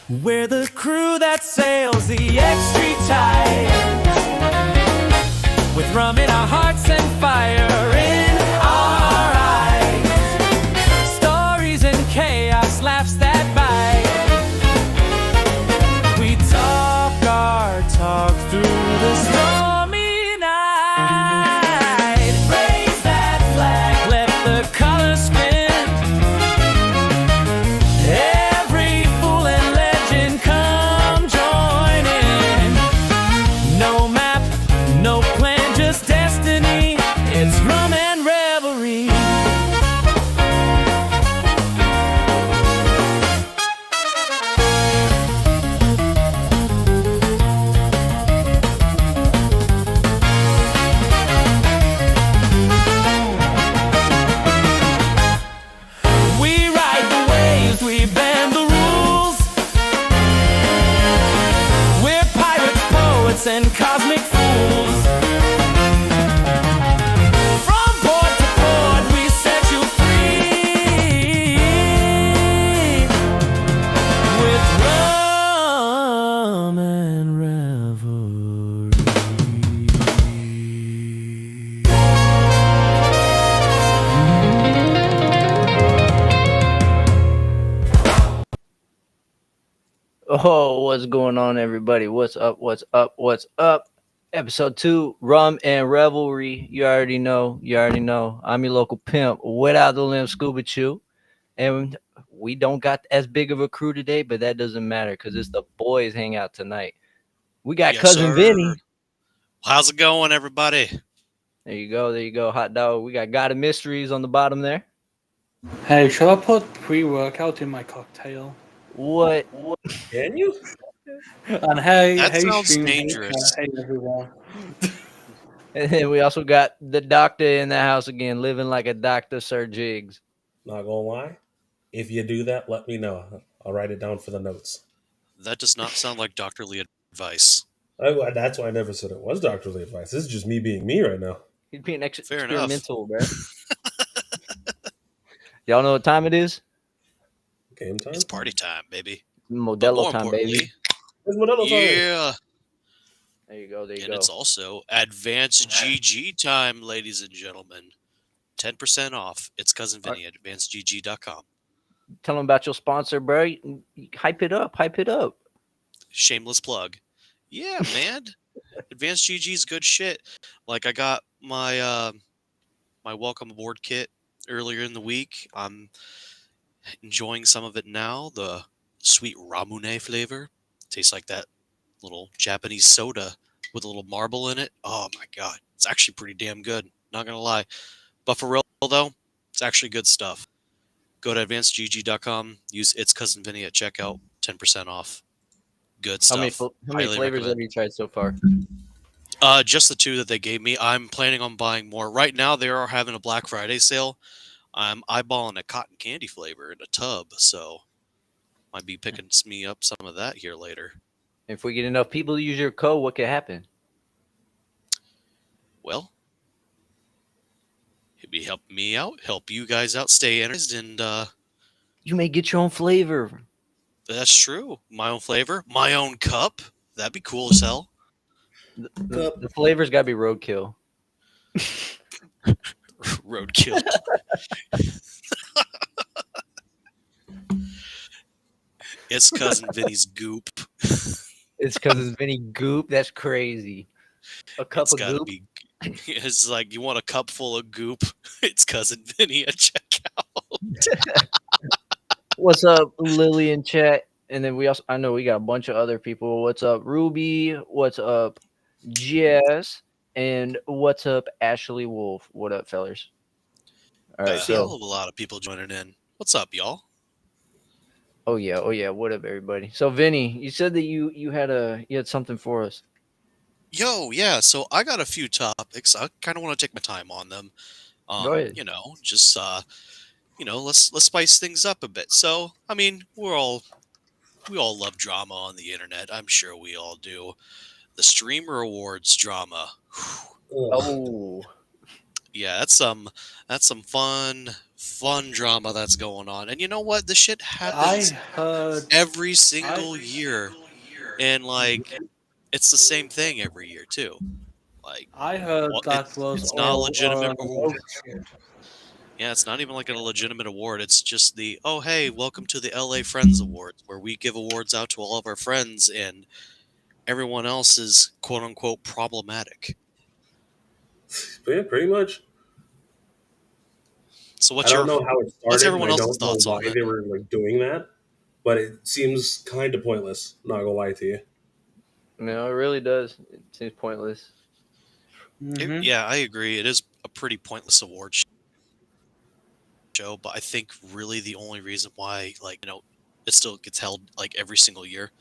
We're the crew that sails the X-Street tides, with rum in our hearts and fire in our eyes. Stories and chaos, laughs that bite. We talk our talk through the stormy night. Raise that flag, let the colors spin. Every fool and legend come join in. No map, no plan, just destiny. It's rum and revelry. We ride the waves, we bend the rules. We're pirates, poets, and cosmic fools. From port to port, we set you free. With rum and revelry. Oh, what's going on, everybody? What's up? What's up? What's up? Episode 2, Rum and Revelry. You already know. You already know. I'm your local pimp without the limb, Scuba Chew. And we don't got as big of a crew today, but that doesn't matter because it's the boys hang out tonight. We got Yes, Cousin sir. Vinny. How's it going, everybody? There you go. There you go. Hot dog. We got God of Mysteries on the bottom there. Hey, should I put pre-workout in my cocktail? What? Can you? And hey, That hey, sounds stream, hey, dangerous. Hey, everyone. And then we also got the doctor in the house again, living like a doctor, Sir Jiggs. Not gonna lie. If you do that, let me know. I'll write it down for the notes. That does not sound like doctorly advice. That's why I never said it was doctorly advice. This is just me being me right now. He's being Fair enough. experimental, bro. Y'all know what time it is? Game time. It's party time, baby. But Modelo more time, baby. importantly, It's Modelo time. yeah. There you go. There you And go. it's also Advanced GG time, ladies and gentlemen. 10% off. It's Cousin Vinny at advancedgg.com. Tell them about your sponsor, bro. Hype it up. Hype it up. Shameless plug. Yeah, man. Advanced GG's good shit. Like I got my my welcome aboard kit earlier in the week. I'm enjoying some of it now. The sweet ramune flavor. Tastes like that little Japanese soda with a little marble in it. Oh my god. It's actually pretty damn good. Not gonna lie. But for real though, it's actually good stuff. Go to advancedgg.com, use It's Cousin Vinny at checkout, 10% off. Good How stuff. many Highly flavors recommend. have you tried so far? Just the 2 that they gave me. I'm planning on buying more. Right now, they are having a Black Friday sale. I'm eyeballing a cotton candy flavor in a tub, so might be picking me up some of that here later. If we get enough people to use your code, what could happen? Well, it'd be helping me out, help you guys out, stay energized, and You may get your own flavor. that's true. My own flavor, my own cup. That'd be cool as hell. The flavor's got to be roadkill. Roadkill. It's Cousin Vinny's goop. It's because it's Vinny Goop. That's crazy. A cup It's of gotta goop. be. It's like you want a cup full of goop. It's Cousin Vinny at checkout. What's up, Lily in chat? And then I know we got a bunch of other people. What's up, Ruby? What's up, Jess? And what's up, Ashley Wolf? What up, fellers? All right, I see a so lot of people joining in. What's up, y'all? oh yeah, what up, everybody? So Vinny, you said that you had something for us. Yo, yeah. So I got a few topics. I kind of want to take my time on them. Go ahead. Just let's spice things up a bit. So, I mean, we all love drama on the internet. I'm sure we all do. The Streamer Awards drama. Ugh. Oh, Yeah, that's some fun drama that's going on. And you know what? This shit I happens heard. every I. single year, and like it's the same thing every year too. Like, I heard what that was it's not a all legitimate a award. hoax shit. Yeah, it's not even like a legitimate award. It's just the, oh hey, welcome to the LA Friends Awards, where we give awards out to all of our friends, and everyone else is quote unquote problematic. But yeah, pretty much. So I don't know how it what's started, and everyone I else's don't know thoughts why on it? they were like doing that. But it seems kind of pointless. Not gonna lie to you. No, it really does. It seems pointless. Mm-hmm. Yeah, I agree. It is a pretty pointless award show, but I think really the only reason why, like, it still gets held like every single year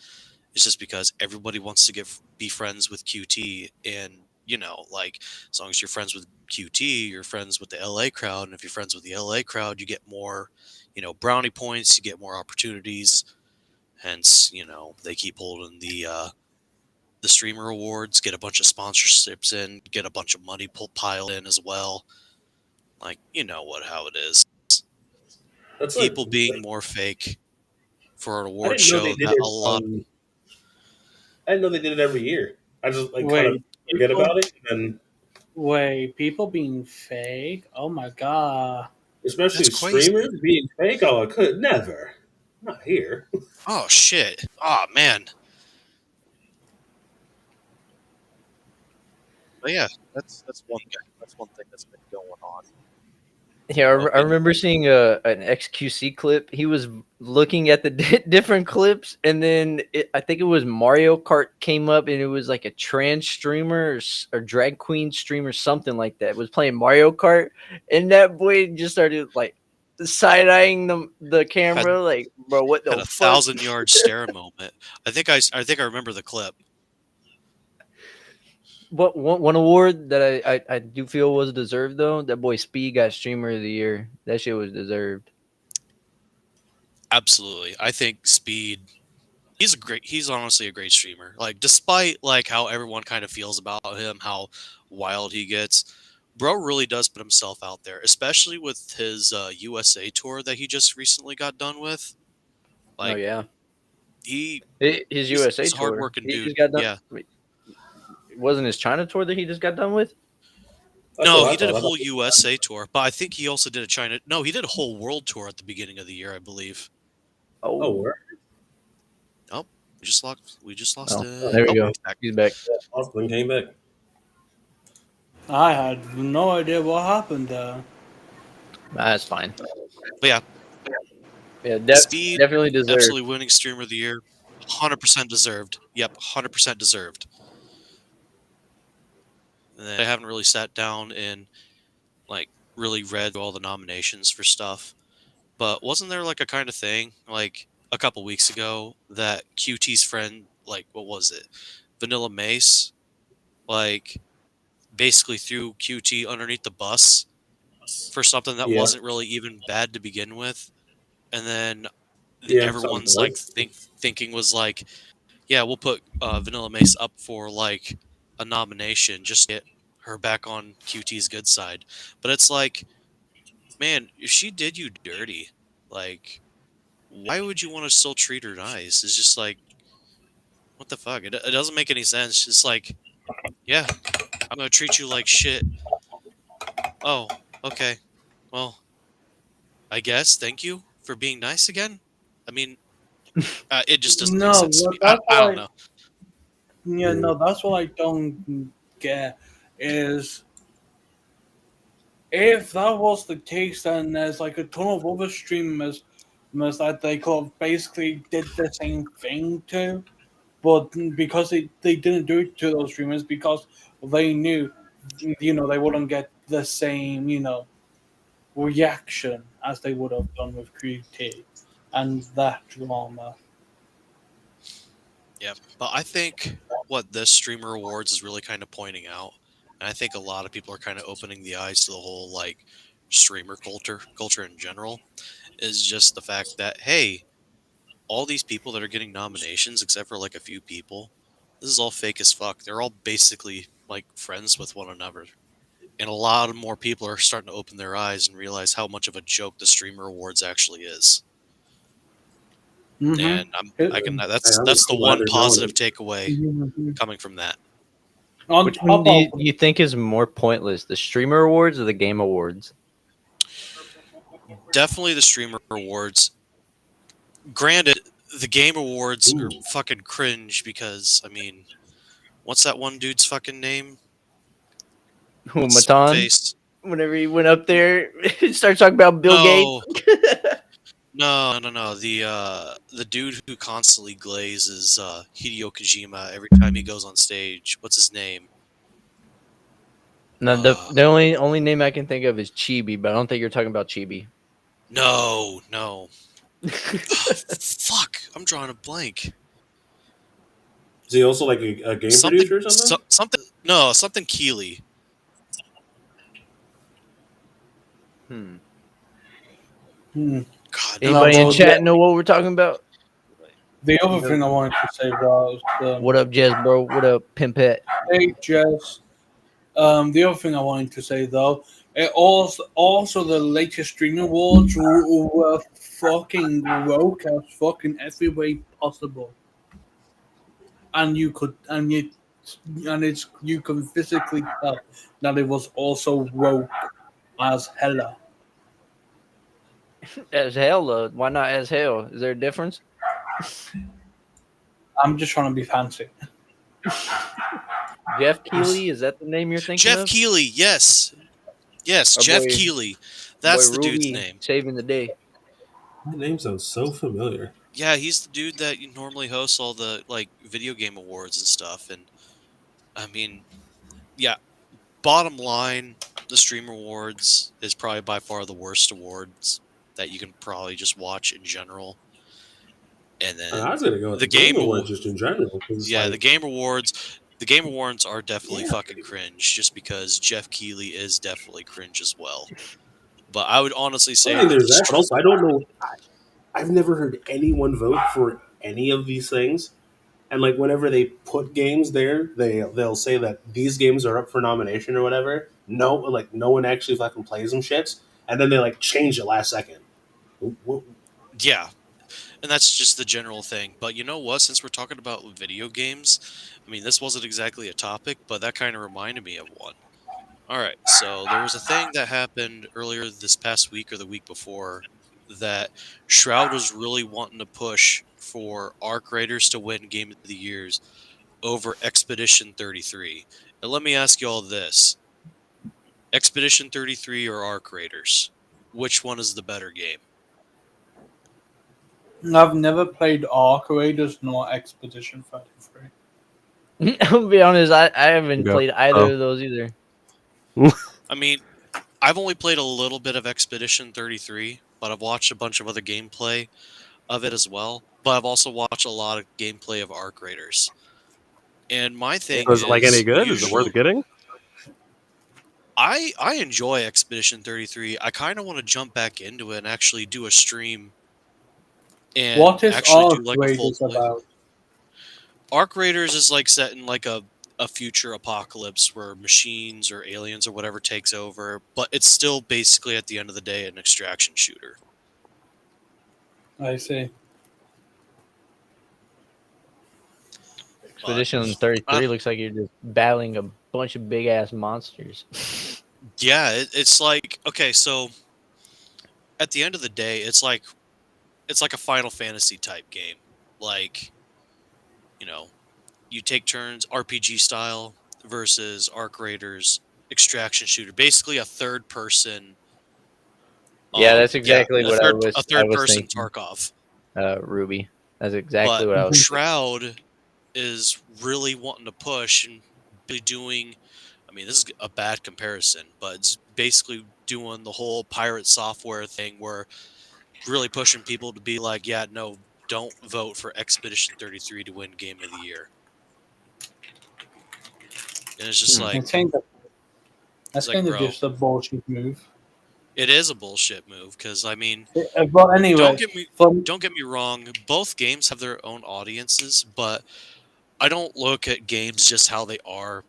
is just because everybody wants to be friends with QT, and like, as long as you're friends with QT, you're friends with the LA crowd, and if you're friends with the LA crowd, you get more, brownie points, you get more opportunities. Hence, they keep holding the streamer awards, get a bunch of sponsorships in, get a bunch of money piled in as well. Like, how it is. That's People being more fake for an I award didn't know they show did that a it. lot. I didn't know they did it every year. I just like kind of Wait, forget people. about it, and People being fake. Oh my god. especially That's crazy. streamers being fake. Oh, I could never. Not here. Oh shit. Oh man. But yeah, that's one thing. That's one thing that's been going on. Yeah, But I remember seeing an XQC clip. He was looking at the different clips, and then I think it was Mario Kart came up, and it was like a trans streamer or drag queen streamer, something like that. Was playing Mario Kart, and that boy just started like side eyeing the had camera, like, bro, what had the a fuck? 1,000-yard stare moment. I think I remember the clip. What one award that I do feel was deserved though? That boy Speed got Streamer of the Year. That shit was deserved. Absolutely. I think Speed, he's honestly a great streamer. Like, despite like how everyone kind of feels about him, how wild he gets, bro really does put himself out there, especially with his USA tour that he just recently got done with. Oh Like, yeah. he His he's USA he's a tour. hardworking He dude. just got done. Yeah. Wait, it wasn't his China tour that he just got done with? That's No, what he I did a thought. I thought whole USA tour, but I think he also did a China. No, he did a whole world tour at the beginning of the year, I believe. oh, Oh, where? Oh, we just lost oh, it. there we Oh, go. he's back. He's back. Austin came back. I had no idea what happened there. That's fine. But yeah, Yeah, Speed definitely deserved. absolutely winning streamer of the year, 100% deserved. Yep, 100% deserved. And then I haven't really sat down and like really read all the nominations for stuff. But wasn't there like a kind of thing like a couple weeks ago that QT's friend, like, what was it? Vanilla Mace, like, basically threw QT underneath the bus for something that Yeah, wasn't really even bad to begin with, and then yeah, sounds everyone's right. like thinking was like, yeah, we'll put Vanilla Mace up for like a nomination just to get her back on QT's good side. But it's like, man, if she did you dirty, like, why would you want to still treat her nice? It's just like, what the fuck? It doesn't make any sense. It's like, yeah, I'm gonna treat you like shit. Oh, okay. Well, I guess. Thank you for being nice again. I mean, it just doesn't make No, sense to well, me. I, that's I what don't I. know. Yeah, Mm. no, that's what I don't get. Is if that was the case, then there's like a ton of other streamers that they could have basically did the same thing to, but because they didn't do it to those streamers because they knew, they wouldn't get the same, reaction as they would have done with QT and that drama. Yeah, but I think what this streamer awards is really kind of pointing out, and I think a lot of people are kind of opening the eyes to the whole like streamer culture in general, is just the fact that, hey, all these people that are getting nominations, except for like a few people, this is all fake as fuck. They're all basically like friends with one another, and a lot of more people are starting to open their eyes and realize how much of a joke the Streamer Awards actually is. And that's the one positive takeaway coming from that. On Which one top do of you think is more pointless, the Streamer Awards or the Game Awards? Definitely the Streamer Awards. Granted, the Game Awards are fucking cringe because, I mean, what's that one dude's fucking name? Who, What's his Matan? face? Whenever he went up there, he starts talking about Bill No. Gates. No. The dude who constantly glazes Hideo Kojima every time he goes on stage. What's his name? No, the only name I can think of is Chibi, but I don't think you're talking about Chibi. No. Fuck, I'm drawing a blank. Is he also like a game producer or something? Something Keeley. Hmm. God, Anybody in well, chat know what we're talking about? the other thing I wanted to say was What up, Jez, bro? What up, Pimpette? hey, Jess. The other thing I wanted to say though, it also the latest streaming awards were fucking woke as fucking every way possible, and you can physically tell that it was also woke as hella. As hell, why not as hell? Is there a difference? I'm just trying to be fancy. Jeff Keighley, is that the name you're thinking Jeff of? Keighley, yes, Our Jeff boy- Keighley. That's boy the dude's Ruby name. saving the day. That name sounds so familiar. Yeah, he's the dude that normally hosts all the like video game awards and stuff. And I mean, yeah. Bottom line, the Streamer Awards is probably by far the worst awards that you can probably just watch in general. And then I was gonna go with the the Game Game Awards just in general. yeah, like, the Game Awards. The Game Awards are definitely Yeah. fucking cringe, just because Jeff Keighley is definitely cringe as well. But I would honestly say I mean, that there's the that, but also I don't know. I've never heard anyone vote for any of these things. And like whenever they put games there, they'll say that these games are up for nomination or whatever. No, like no one actually fucking plays them shits, and then they like change it last second. Yeah, and that's just the general thing. But you know what? Since we're talking about video games, I mean, this wasn't exactly a topic, but that kind of reminded me of one. All right, so there was a thing that happened earlier this past week or the week before that Shroud was really wanting to push for Arc Raiders to win Game of the Years over Expedition 33. And let me ask you all this. Expedition 33 or Arc Raiders? Which one is the better game? I've never played Arc Raiders nor Expedition 33. I'll be honest, I haven't Yeah. played either of those either. I mean, I've only played a little bit of Expedition 33, but I've watched a bunch of other gameplay of it as well. But I've also watched a lot of gameplay of Arc Raiders. And my thing Was it like any good? Is it usually- worth getting? I enjoy Expedition 33. I kind of want to jump back into it and actually do a stream and What is actually Arc do like a full Raiders play. about? Arc Raiders is like set in like a future apocalypse where machines or aliens or whatever takes over, but it's still basically at the end of the day an extraction shooter. I see. Expedition 33 looks like you're just battling a bunch of big ass monsters. Yeah, it's like, okay, so at the end of the day, it's like a Final Fantasy type game. Like, you know, you take turns RPG style versus Arc Raiders extraction shooter. Basically a third person. Yeah, that's exactly what I was person thinking. Tarkov. Ruby. That's exactly But what I was thinking. Shroud is really wanting to push and be doing, I mean, this is a bad comparison, but it's basically doing the whole pirate software thing where really pushing people to be like, yeah, no, don't vote for Expedition 33 to win Game of the Year. And it's just like, I think that's like, kind of bro. just a bullshit move. it is a bullshit move because, I mean, But anyway, don't get me wrong, both games have their own audiences, but I don't look at games just how they are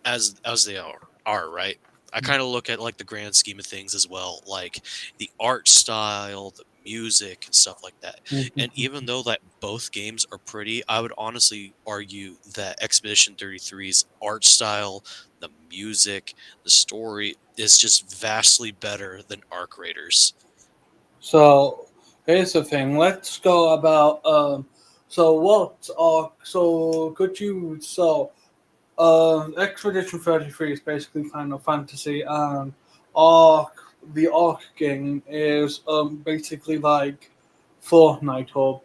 as they are, right? I kind of look at like the grand scheme of things as well, like the art style, the music, and stuff like that. And even though that both games are pretty, I would honestly argue that Expedition 33's art style, the music, the story is just vastly better than Arc Raiders. So here's the thing. Let's go about so what are so could you so Expedition 33 is basically Final Fantasy, and Ark the Ark game is basically like Fortnite or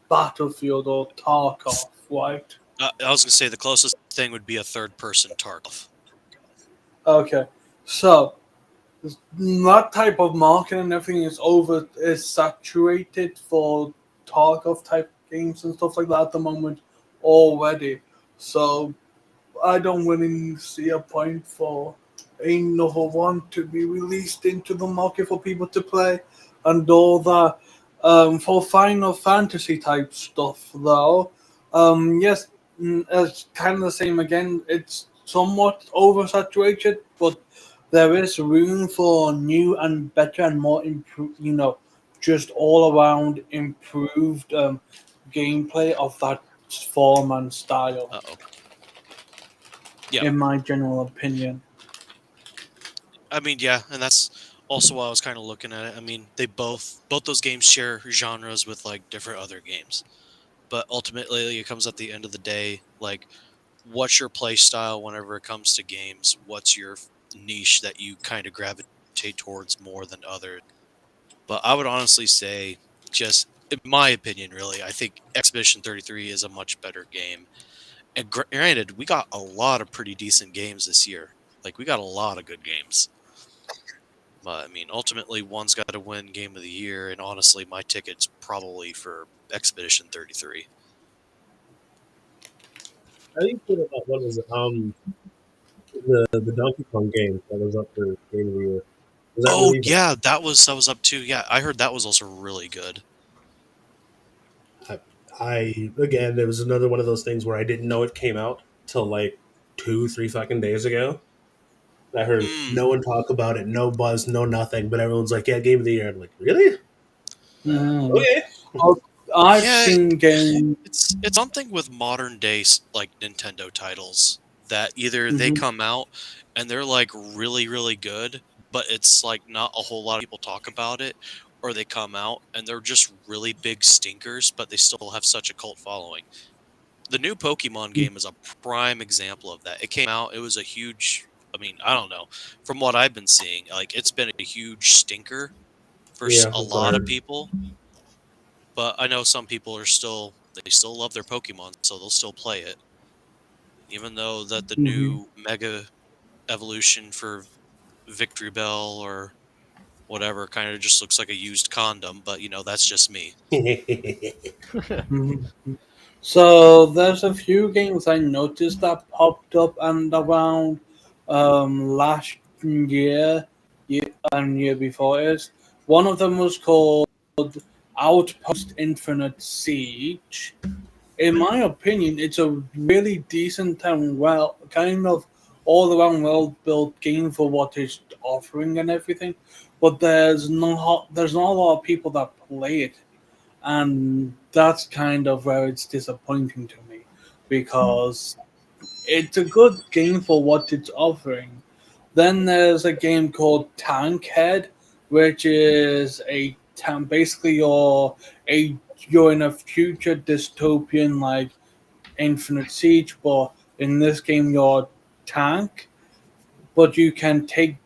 Battlefield or Tarkov, right? I was gonna say the closest thing would be a third-person Tarkov. Okay. So that type of market and everything is saturated for Tarkov type games and stuff like that at the moment already. So I don't really see a point for another one to be released into the market for people to play and all that. For Final Fantasy type stuff, though, yes, it's kind of the same again. It's somewhat oversaturated, but there is room for new and better and more improved, just all around improved gameplay of that form and style, Uh-oh. Yeah. in my general opinion. I mean, yeah, and that's also why I was kind of looking at it. I mean, they both those games share genres with like different other games, but ultimately it comes at the end of the day, like, what's your play style whenever it comes to games? What's your niche that you kind of gravitate towards more than others? But I would honestly say, just in my opinion, really, I think Expedition 33 is a much better game. And granted, we got a lot of pretty decent games this year. Like, we got a lot of good games. But I mean, ultimately, one's got to win Game of the Year, and honestly, my ticket's probably for Expedition 33. I think what was it? The Donkey Kong game that was up for Game of the Year. Was that Oh released? yeah, that was up too. Yeah, I heard that was also really good. I again, there was another one of those things where I didn't know it came out till like 2, 3 fucking days ago. I heard Mm, no one talk about it, no buzz, no nothing, but everyone's like, "Yeah, Game of the Year." I'm like, "Really? Mhm. Okay." Oh, I've yeah, seen games. it's something with modern day like Nintendo titles that either they Mhm. come out and they're like really really good, but it's like not a whole lot of people talk about it, or they come out and they're just really big stinkers, but they still have such a cult following. The new Pokemon game is a prime example of that. It came out, it was a huge, I mean, I don't know. From what I've been seeing, like it's been a huge stinker for Yeah, a that's what I lot of heard. people, but I know some people are still they still love their Pokemon, so they'll still play it. Even though that the Mhm. new Mega Evolution for Victory Bell or whatever kind of just looks like a used condom, but that's just me. Mhm. So there's a few games I noticed that popped up and around last year and year before it. One of them was called Outpost Infinite Siege. In my opinion, it's a really decent and well kind of all around well built game for what it's offering and everything. But there's not a lot of people that play it, and that's kind of where it's disappointing to me because it's a good game for what it's offering. Then there's a game called Tankhead, which is a town. Basically, you're in a future dystopian like Infinite Siege, but in this game you're tank, but you can take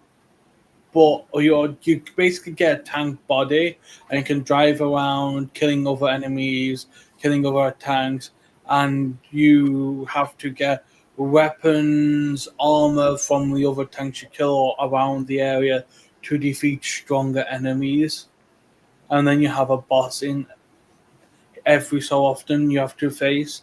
but you basically get a tank body and you can drive around killing other enemies, killing other tanks, and you have to get weapons, armor from the other tanks you kill around the area to defeat stronger enemies. And then you have a boss in every so often you have to face.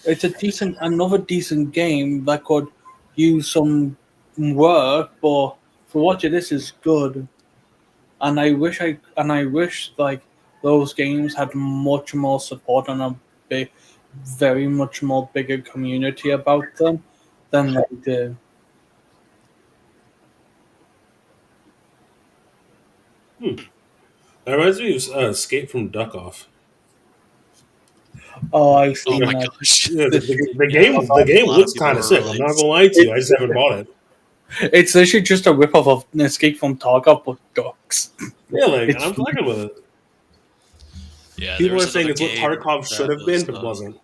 It's another decent game that could use some work, but for what it is good. And I wish like those games had much more support and a big, very much more bigger community about them than they do. Hmm. That reminds me of Escape from Duck Off. Oh, I've Oh seen my that. gosh. Yeah, the Yeah, game the a game lot of looks people kind of are sick. I'm really. not gonna lie to you. I just haven't bought it. It's literally just a ripoff of an Escape from Tarkov with ducks. Yeah, like It's I'm fucking with it. Yeah, People are there's saying another it's what game Tarkov should that have been, was. but wasn't.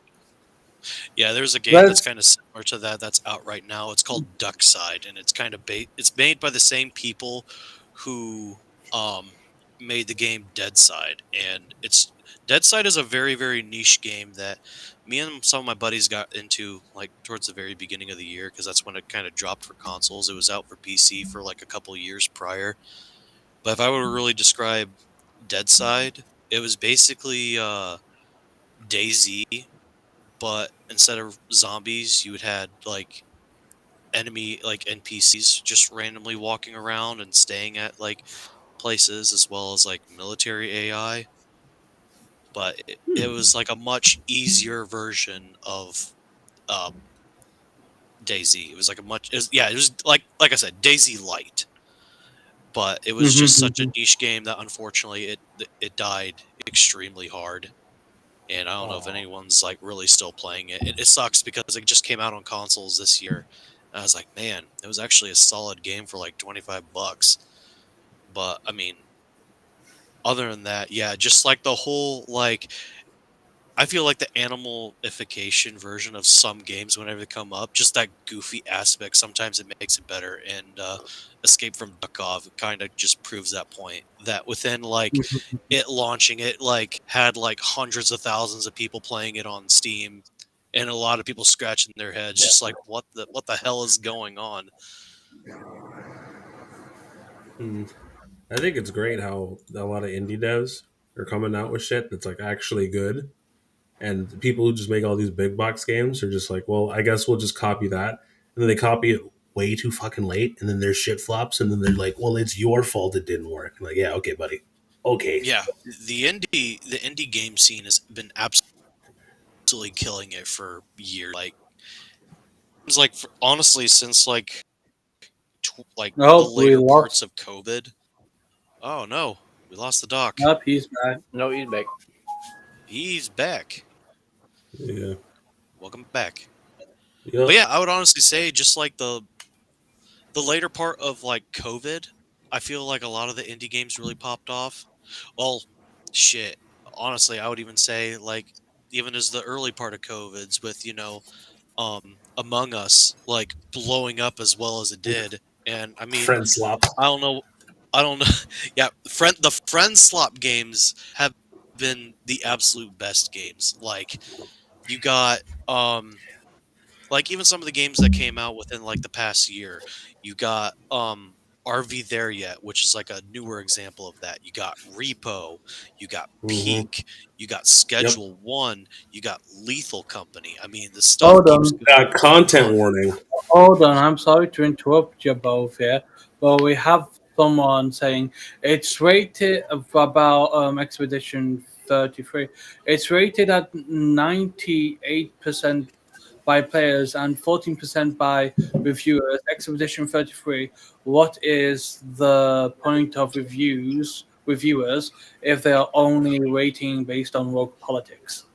Yeah, there's a game that's that's kind of similar to that that's out right now. It's called Duckside, and it's kind of it's made by the same people who um made the game Deadside, and it's Deadside is a very niche game that me and some of my buddies got into like towards the very beginning of the year because that's when it kind of dropped for consoles. It was out for PC for like a couple years prior. But if I were to really describe Deadside, it was basically DayZ, but instead of zombies, you would had like enemy like NPCs just randomly walking around and staying at like places as well as like military AI. But it Hmm. was like a much easier version of uh DayZ. It was like a much yeah, it was like I said, DayZ Light. But it was just such a Mhm. niche game that unfortunately it died extremely hard. And I don't know if Oh. anyone's like really still playing it. It sucks because it just came out on consoles this year. And I was like, man, it was actually a solid game for like $25. But I mean, other than that, yeah, just like the whole like I feel like the animalification version of some games whenever they come up, just that goofy aspect, sometimes it makes it better. And Escape from Duckov kind of just proves that point. That within like it launching, it like had like hundreds of thousands of people playing it on Steam, and a lot of people scratching their heads, just like what the hell is going on? Hmm. I think it's great how a lot of indie devs are coming out with shit that's like actually good, and the people who just make all these big box games are just like, well, I guess we'll just copy that, and then they copy it way too fucking late, and then their shit flops, and then they're like, well, it's your fault it didn't work. I'm like, yeah, okay, buddy, okay. Yeah, the indie game scene has been absolutely killing it for years. Like it's like honestly since like like the Oh, we later parts lost. of COVID. Oh no, we lost the doc. Up, he's back. No, he's back. He's back. Yeah. Welcome back. But Yep. yeah, I would honestly say just like the later part of like COVID, I feel like a lot of the indie games really popped off. Well, shit. Honestly, I would even say like even as the early part of COVID's with Among Us like blowing up as well as it did. And I mean, Friend slops. I don't know. I don't know. Yeah, the friend slop games have been the absolute best games. Like you got like even some of the games that came out within like the past year. You got RV There Yet, which is like a newer example of that. You got Repo, you got Mm-hmm. Peak, you got Yep. Schedule 1, you got Lethal Company. I mean, the stuff Hold keeps on. going Content on. warning. Hold on. I'm sorry to interrupt you both here, but we have someone saying it's rated about Expedition 33. It's rated at 98% by players and 14% by reviewers. Expedition 33. What is the point of reviewers if they are only rating based on rogue politics?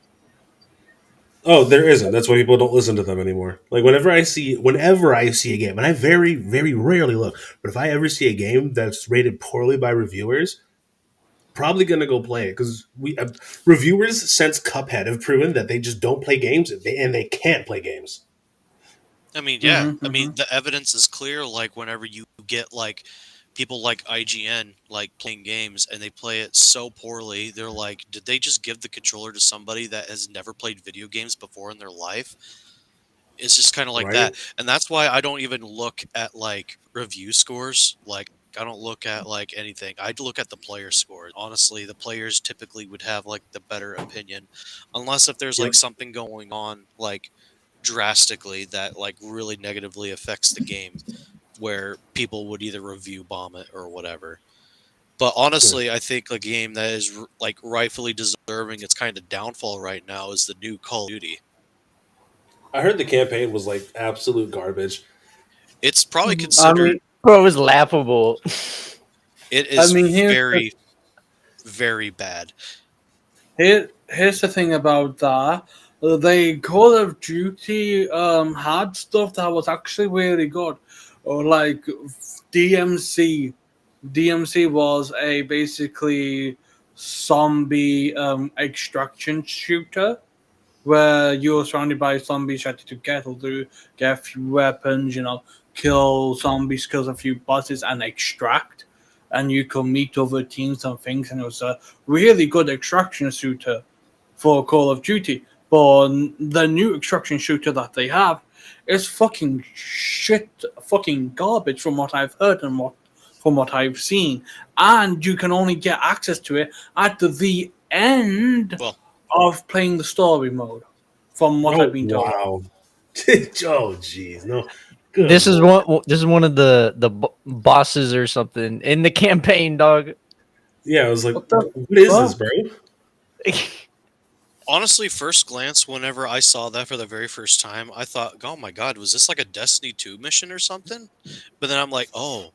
Oh, there isn't. That's why people don't listen to them anymore. Like whenever I see a game, and I very rarely look, but if I ever see a game that's rated poorly by reviewers, probably gonna go play it because we reviewers since Cuphead have proven that they just don't play games and they can't play games. I mean, yeah. Mm-hmm, I mean, mm-hmm. the evidence is clear. Like whenever you get like people like IGN like playing games and they play it so poorly, they're like, did they just give the controller to somebody that has never played video games before in their life? It's just kind of like Right? that. And that's why I don't even look at like review scores. Like I don't look at like anything. I look at the player scores. Honestly, the players typically would have like the better opinion unless if there's Yep. like something going on like drastically that like really negatively affects the game where people would either review bomb it or whatever. But Yeah. honestly, I think a game that is like rightfully deserving its kind of downfall right now is the new Call of Duty. I heard the campaign was like absolute garbage. It's probably I considered mean, Bro, it was laughable. It I is mean, very, very bad. here's the thing about that. The Call of Duty had stuff that was actually really good, or like DMC. DMC was a basically zombie extraction shooter where you're surrounded by zombies, you have to get a few weapons, kill zombies, kill a few bosses, and extract. And you can meet other teams and things, and it was a really good extraction shooter for Call of Duty. But the new extraction shooter that they have is fucking shit, fucking garbage from what I've heard and from what I've seen. And you can only get access to it at the end Well, of playing the story mode, from what I've Oh been told. wow. Oh jeez, no. Good This is lord. one of the bosses or something in the campaign, dog. Yeah, I was like, What the what is this, fuck? bro? honestly, first glance, whenever I saw that for the very first time, I thought, "Oh my god, was this like a Destiny 2 mission or something?" But then I'm like, oh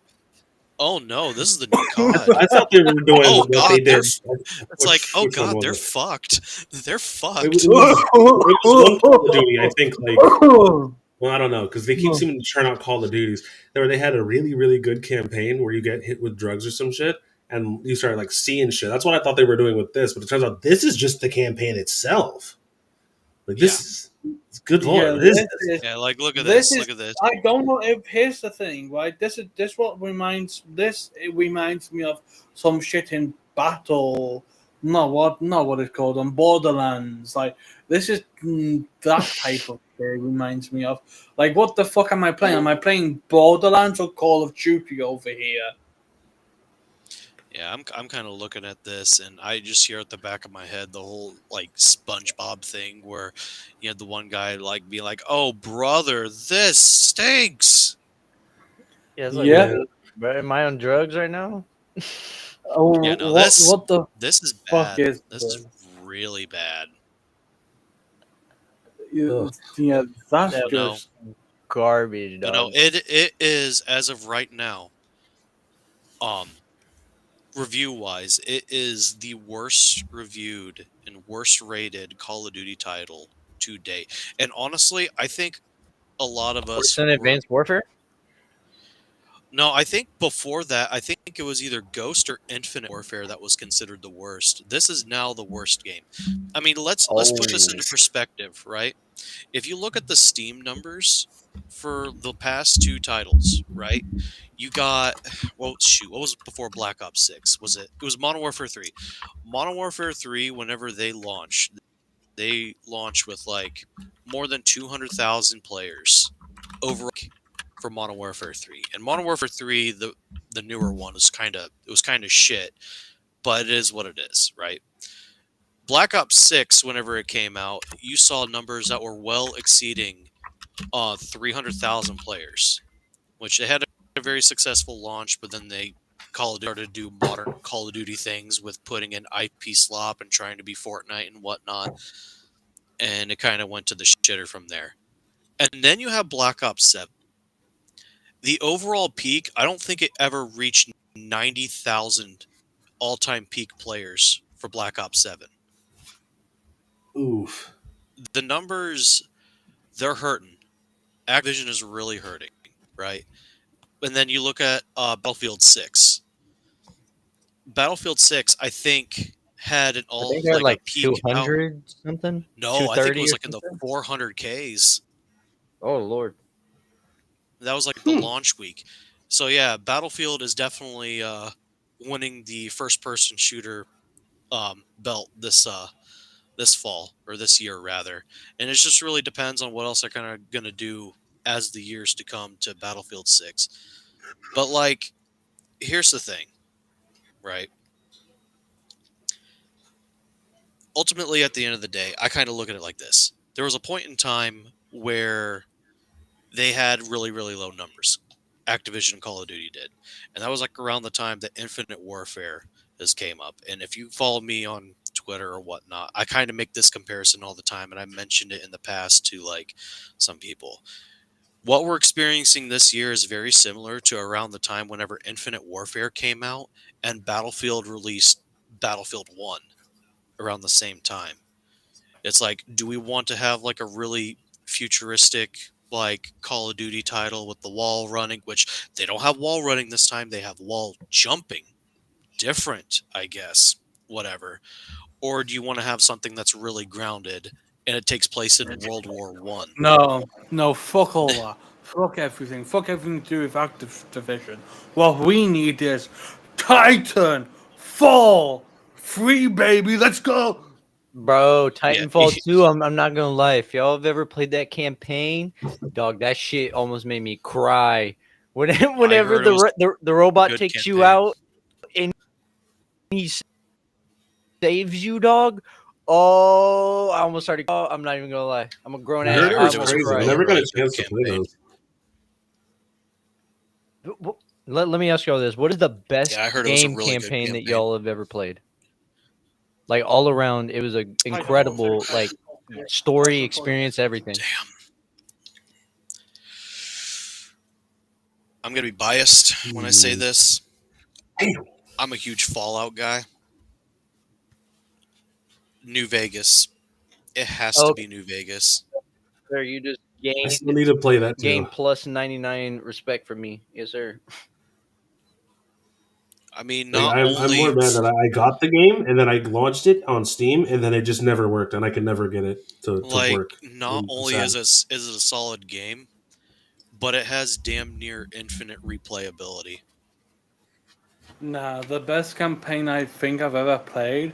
no, this is the new COD. I thought they were doing Oh what they god, did. it's like, oh Which one god, was they're it? fucked. They're It, fucked. it was it was one Call of Duty, I think. Like, well, I don't know because they keep seeming to churn out Call of Duties. They had a really really good campaign where you get hit with drugs or some shit, and you start like seeing shit. That's what I thought they were doing with this, but it turns out this is just the campaign itself. Like Yeah, this is good Yeah, lord. What is this this? is yeah. Like, look at this this. is. Look at this. I don't know if here's the thing, right? This what reminds this it reminds me of some shit in Battle. Not what it's called on Borderlands. Like this is that type of thing reminds me of. Like what the fuck am I playing? Am I playing Borderlands or Call of Duty over here? Yeah, I'm kind of looking at this, and I just hear at the back of my head the whole like SpongeBob thing, where you had the one guy like be like, "Oh brother, this stinks." Yeah, it's like, Yeah. Yeah. bro, am I on drugs right now? Oh, Yeah, no, what the this is fuck bad. is This is this? really bad. Ugh. Yeah, that's That But no, just garbage, but no, dog. it is as of right now. Um, review wise, it is the worst reviewed and worst rated Call of Duty title to date. And honestly, I think a lot of Worse us than were. Advanced Warfare? No, I think before that, I think it was either Ghost or Infinite Warfare that was considered the worst. This is now the worst game. I mean, let's Oh, put this into perspective, right? If you look at the Steam numbers for the past two titles, right? You got well, shoot, what was before Black Ops 6? Was it? It was Modern Warfare 3. Modern Warfare 3, whenever they launched with like more than 200,000 players over for Modern Warfare 3. And Modern Warfare 3, the newer one, was kind of shit, but it is what it is, right? Black Ops 6, whenever it came out, you saw numbers that were well exceeding 300,000 players, which they had a very successful launch, but then they started to do modern Call of Duty things with putting in IP slop and trying to be Fortnite and whatnot, and it kind of went to the shitter from there. And then you have Black Ops 7. The overall peak, I don't think it ever reached 90,000 all-time peak players for Black Ops 7. Oof. The numbers, they're hurting. Activision is really hurting, right? And then you look at Battlefield 6. Battlefield 6, I think, had an I think all they're like a like peak out. 200 something, No, I think it 230 was or like in the something. 400Ks. Oh Lord. That was like the Hmm. launch week. So yeah, Battlefield is definitely winning the first-person shooter belt this fall or this year rather, and it just really depends on what else they're kind of gonna do as the years to come to Battlefield 6. But like, here's the thing, right? Ultimately, at the end of the day, I kind of look at it like this: there was a point in time where they had really really low numbers. Activision and Call of Duty did, and that was like around the time that Infinite Warfare has came up. And if you follow me on Twitter or whatnot, I kind of make this comparison all the time, and I mentioned it in the past to like some people. what we're experiencing this year is very similar to around the time whenever Infinite Warfare came out and Battlefield released Battlefield 1 around the same time. It's like, do we want to have like a really futuristic like Call of Duty title with the wall running, which they don't have wall running this time, they have wall jumping. Different, I guess. Whatever. Or do you want to have something that's really grounded and it takes place in World War One? No, fuck all that. Fuck everything. Fuck everything to do with Activision. What we need is Titan Fall 3, baby. Let's go. Bro, Yeah. Titanfall 2, I'm not gonna lie. If y'all have ever played that campaign, dog, that shit almost made me cry. Whenever heard it was the robot good takes you campaign. out and he saves you, dog. Oh, I almost started. Oh, I'm not even gonna lie. I'm a grown I ass. heard it I was it was almost a crazy. I cried. really, never got a really good chance to play campaign. those. Let me ask y'all this: what is the best Yeah, I heard it was a game really good campaign that campaign. y'all have ever played? Like all around, it was an incredible like story, experience, everything. Damn. I'm gonna be biased when I say this. Damn. I'm a huge Fallout guy. New Vegas. It has to Oh, be New Vegas. sir, you just I still need to play that gain too. plus 99 respect for me. Yes, sir. I mean, Like, not I'm only more mad that I got the game and then I launched it on Steam and then it just never worked and I could never get it to like work. not I'm only sad. is it a solid game, but it has damn near infinite replayability. Nah, the best campaign I think I've ever played.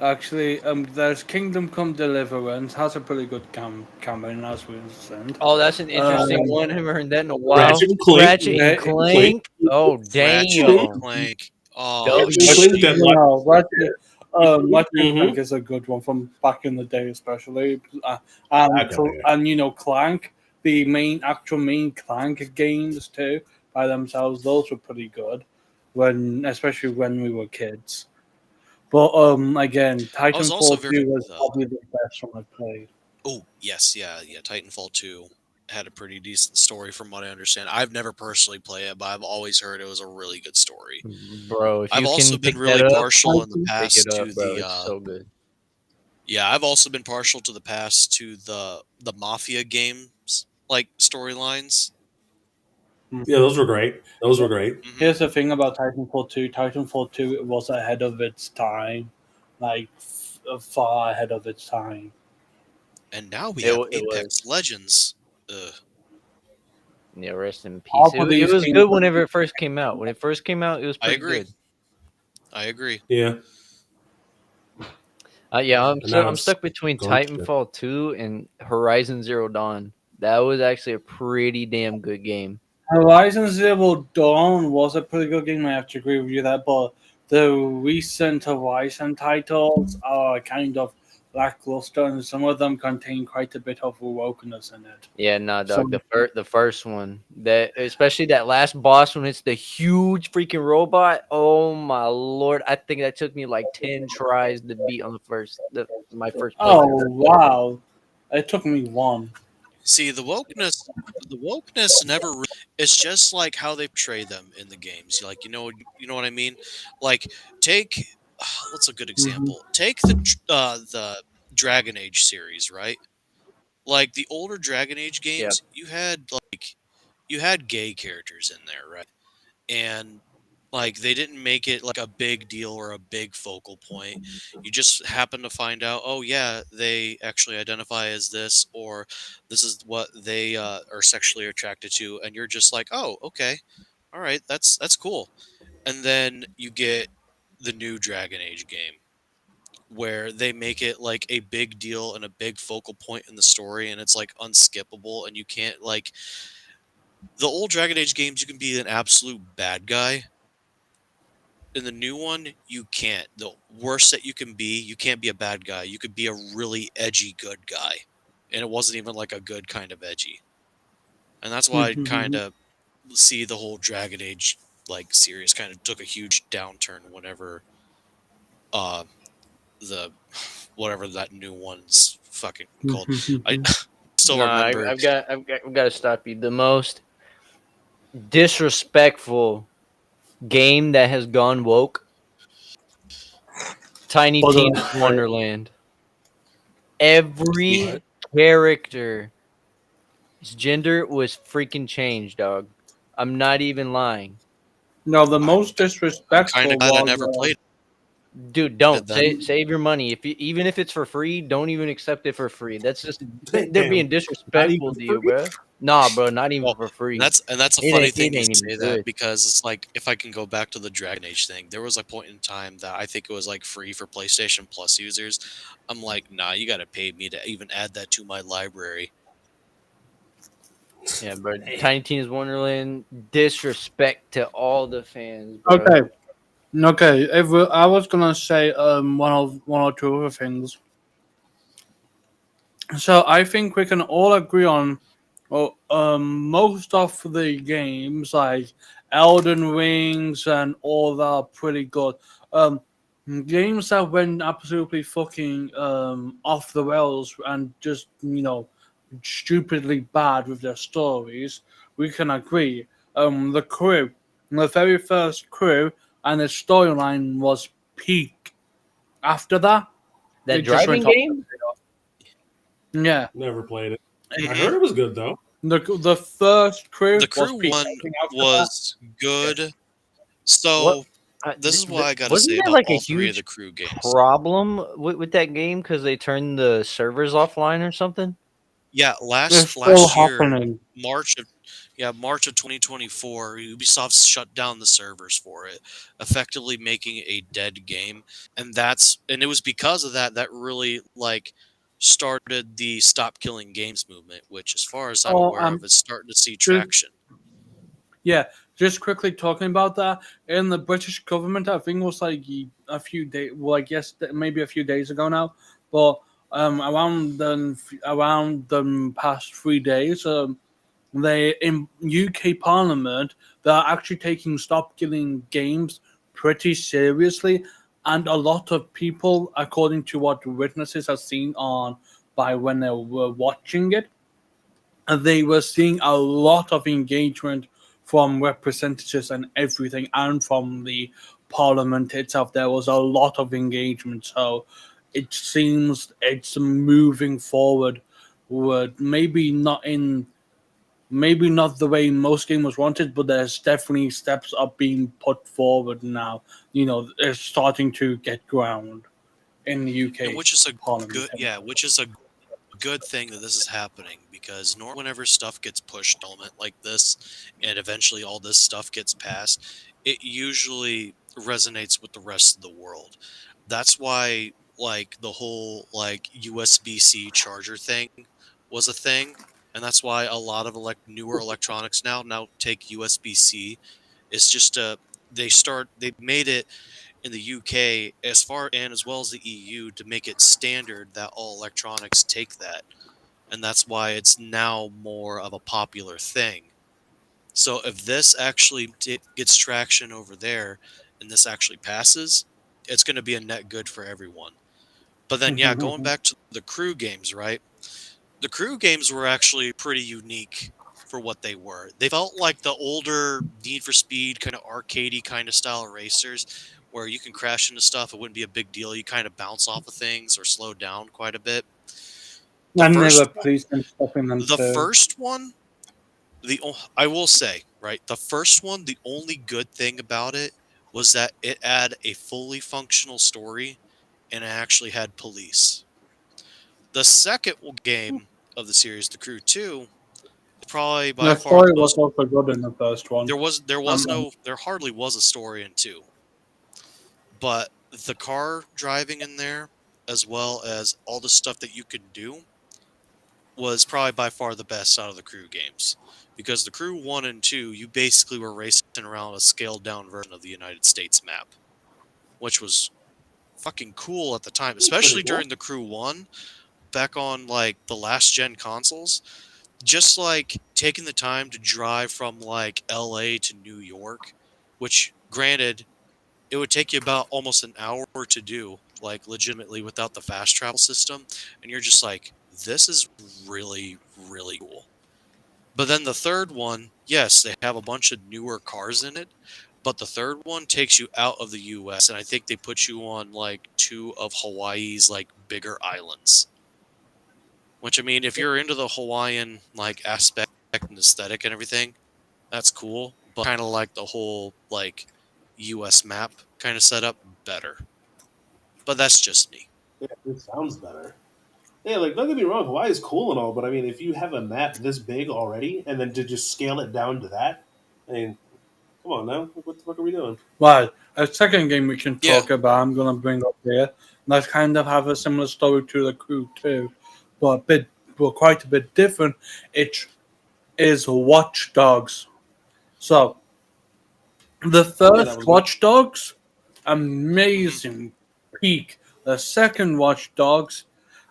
Actually, there's Kingdom Come Deliverance has a pretty good campaign as we understand. Oh, that's an interesting Um, one. Haven't heard that in a while. Ratchet and Clank. Ratchet and yeah, Clank. Oh, Ratchet and damn. Clank. Oh W. Ratchet and Clank shit. Deadlock. No, Ratchet and Mm-hmm. Clank is a good one from back in the day, especially. And Okay, yeah. and you know, Clank, the actual main Clank games too, by themselves, those were pretty good. Especially when we were kids. But again, I was also Titanfall very 2 was the probably the best one I played. oh yes, yeah. Titanfall 2 had a pretty decent story from what I understand. I've never personally played it, but I've always heard it was a really good story. Bro, if I've you also can been pick that really up, partial in the pick it past up, to bro. the It's so good. yeah, I've also been partial to the past to the Mafia games like storylines. Yeah, those were great. Those were great. Hmm. Here's the thing about Titanfall 2. Titanfall 2 it was ahead of its time, like far ahead of its time. And now we It have it was. Apex Legends. Ugh. Yeah, rest in peace. Half of It these was games, good whenever it first came out. When it first came out, it was I pretty agree. good. I agree. Yeah. Yeah, And now I'm it's stuck between gone to shit. Titanfall 2 and Horizon Zero Dawn. That was actually a pretty damn good game. Horizon Zero Dawn was a pretty good game. I have to agree with you there, but the recent Horizon titles are kind of lackluster, and some of them contain quite a bit of wokeness in it. Yeah, nah, So, dog. The first one, that especially that last boss when it's the huge freaking robot. Oh my lord! I think that took me like 10 tries to beat on my first oh playthrough. wow, it took me one. See, the wokeness never. It's just like how they portray them in the games. You know what I mean. Like, take what's a good Mhm. example? Take the Dragon Age series, right? Like the older Dragon Age Yeah, games, you had gay characters in there, right? And like they didn't make it like a big deal or a big focal point. You just happen to find out, oh yeah, they actually identify as this, or this is what they are sexually attracted to, and you're just like, oh, okay, all right, that's cool. And then you get the new Dragon Age game where they make it like a big deal and a big focal point in the story, and it's like unskippable, and you can't like the old Dragon Age games. You can be an absolute bad guy. In the new one, you can't. The worst that you can't be a bad guy. You could be a really edgy good guy. And it wasn't even like a good kind of edgy. And that's why I kind of see the whole Dragon Age like series kind of took a huge downturn whenever the whatever that new one's fucking called. I still Nah, remember. I've got to stop you. The most disrespectful game that has gone woke. Tiny Hold Tina's on. Wonderland. Every What? character's gender was freaking changed, dog. I'm not even lying. No, the most I'm kind of disrespectful glad I was never played Dude, it don't then. save your money. If you, even if it's for free, don't even accept it for free. That's just they're Damn, being not disrespectful even to you, free. bro. Nah, bro, not even Well, for free. and that's a funny thing It you ain't even say that good. because it's like if I can go back to the Dragon Age thing, there was a point in time that I think it was like free for PlayStation Plus users. I'm like, nah, you got to pay me to even add that to my library. Yeah, bro. Damn. Tiny Tina's Wonderland, disrespect to all the fans, bro. okay. Okay, I was gonna say one or two other things. So I think we can all agree on, well, most of the games like Elden Rings and all that are pretty good. Um, Games that went absolutely fucking off the rails and just stupidly bad with their stories. We can agree. The Crew, the very first Crew, and the storyline was peak. After that, That it just driving went off. game? Yeah. Never played it. I Mhm. heard it was good though. The first The crew was Crew peak. one Everything after that, was good. What? So this is what I got to Wasn't say there about like a all three of the huge Crew games. problem with that game because they turned the servers offline or something? Yeah, it's still last year, happening. March of March of 2024, Ubisoft shut down the servers for it, effectively making it a dead game. And it was because of that really like started the stop killing games movement, which as far as I'm Oh, aware of is starting to see just, traction. yeah, just quickly talking about that. In the British government, I think it was like a few days, well, I guess maybe a few days ago now, but around the past 3 days, they in UK Parliament they're actually taking stop killing games pretty seriously, and a lot of people, according to what witnesses have seen on by when they were watching it, and they were seeing a lot of engagement from representatives and everything, and from the Parliament itself. There was a lot of engagement, so it seems it's moving forward. Would maybe not the way most gamers wanted, but there's definitely steps are being put forward now. It's starting to get ground in the And UK which is a Parliament. good which is a good thing that this is happening because normally whenever stuff gets pushed element like this and eventually all this stuff gets passed, it usually resonates with the rest of the world. That's why like the whole like USB-C charger thing was a thing, and that's why a lot of newer electronics now take USB-C. It's just they made it in the UK as far and as well as the EU to make it standard that all electronics take that, and that's why it's now more of a popular thing. So if this actually gets traction over there and this actually passes, it's going to be a net good for everyone. But then, yeah, going back to the Crew games, right? The Crew games were actually pretty unique for what they were. They felt like the older Need for Speed kind of arcadey kind of style racers where you can crash into stuff, it wouldn't be a big deal. You kind of bounce off of things or slow down quite a bit. The And never first police them stopping them the too. first one, I will say, right, the first one, the only good thing about it was that it had a fully functional story and it actually had police. The second game of the series, The Crew 2, probably by The far the story was most. also good in the first one. Um, There hardly was a story in two, but the car driving in there, as well as all the stuff that you could do, was probably by far the best out of the Crew games. Because the Crew 1 and 2, you basically were racing around a scaled down version of the United States map, which was fucking cool at the time, That's pretty especially cool. during the Crew 1, back on like the last gen consoles. Just like taking the time to drive from like LA to New York, which granted it would take you about almost an hour to do, like legitimately without the fast travel system, and you're just like, this is really, really cool. But then the third one, yes, they have a bunch of newer cars in it, but the third one takes you out of the US, and I think they put you on like two of Hawaii's like bigger islands. Which, I mean, if you're into the Hawaiian like aspect and aesthetic and everything, that's cool. But kind of like the whole like US map kind of setup better. But that's just me. Yeah, it sounds better. Yeah, like don't get me wrong, Hawaii is cool and all, but I mean, if you have a map this big already, and then to just scale it down to that, I mean, come on now, what the fuck are we doing? Well, a second game we can Yeah. talk about, I'm going to bring up here, that kind of have a similar story to The Crew 2, but quite a bit different. It is Watch Dogs. So, the Yeah, that first was good. Watch Dogs, amazing peak. The second Watch Dogs,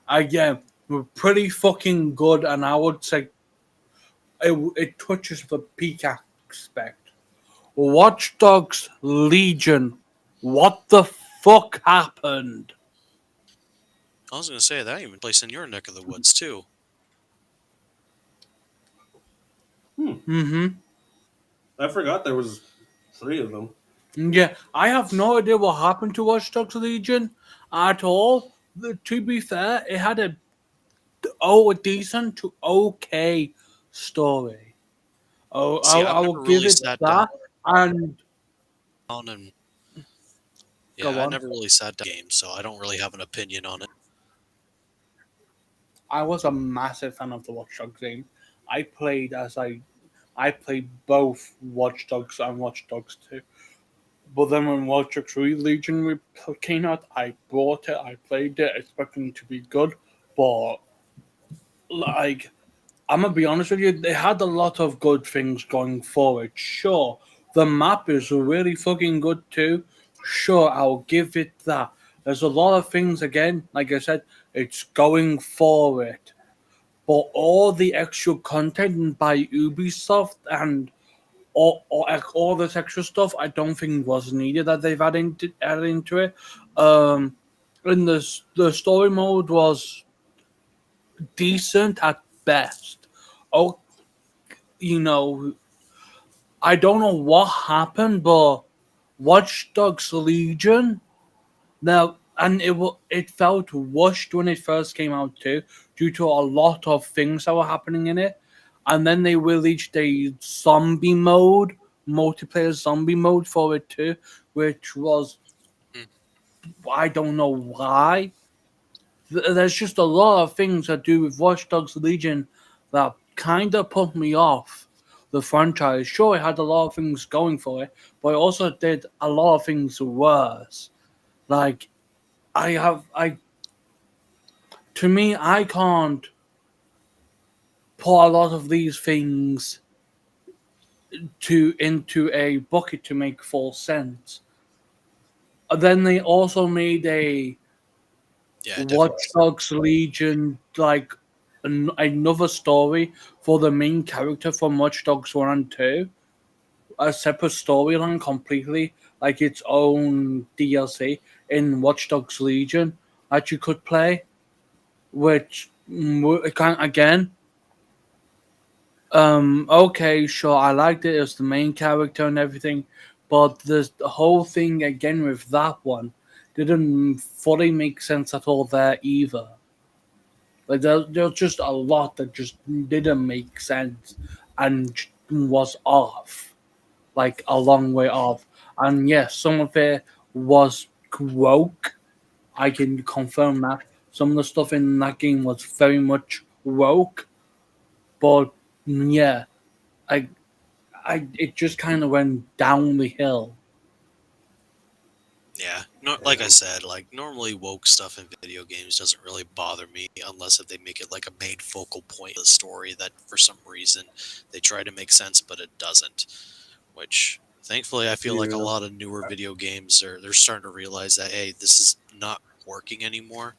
again, were pretty fucking good, and I would say it touches the peak aspect. Watch Dogs Legion. What the fuck happened? I was going to say that even place in your neck of the woods too. Mm-hmm. I forgot there was 3 of them. Yeah, I have no idea what happened to Watch Dogs Legion at all. To be fair, it had a decent to okay story. Oh, See, I I've will never give really it sat that. And down and go I on. never really sat down games, so I don't really have an opinion on it. I was a massive fan of the Watch Dogs game. I played I played both Watch Dogs and Watch Dogs 2. But then when Watch Dogs Legion came out, I bought it, I played it, expecting it to be good. But like, I'm gonna be honest with you, they had a lot of good things going forward. Sure, the map is really fucking good too. Sure, I'll give it that. There's a lot of things again, like I said, it's going forward. But all the extra content by Ubisoft and all this extra stuff, I don't think was needed that they've added into it. And the story mode was decent at best. Oh, you know, I don't know what happened, but Watch Dogs Legion now, and it felt rushed when it first came out too, due to a lot of things that were happening in it, and then they released a zombie mode, multiplayer zombie mode for it too, which was Hmm. I don't know why. There's just a lot of things that do with Watch Dogs Legion that kind of put me off the franchise. Sure, it had a lot of things going for it, but it also did a lot of things worse. Like I to me, I can't put a lot of these things into a bucket to make full sense. Then they also made a Yeah, Watch definitely. Dogs Legion, like another story for the main character from Watch Dogs 1 and 2. A separate storyline completely, like its own DLC in Watch Dogs Legion that you could play, which again, okay, sure, I liked it as the main character and everything, but the whole thing again with that one didn't fully make sense at all there either. Like there's just a lot that just didn't make sense and was off, like a long way off. And yes, some of it was woke. I can confirm that some of the stuff in that game was very much woke, but yeah, I it just kind of went down the hill. Yeah, no, like I said, like normally woke stuff in video games doesn't really bother me unless if they make it like a main focal point of the story that for some reason they try to make sense, but it doesn't. Which thankfully I feel like a Yeah. lot of newer video games they're starting to realize that hey, this is not working anymore,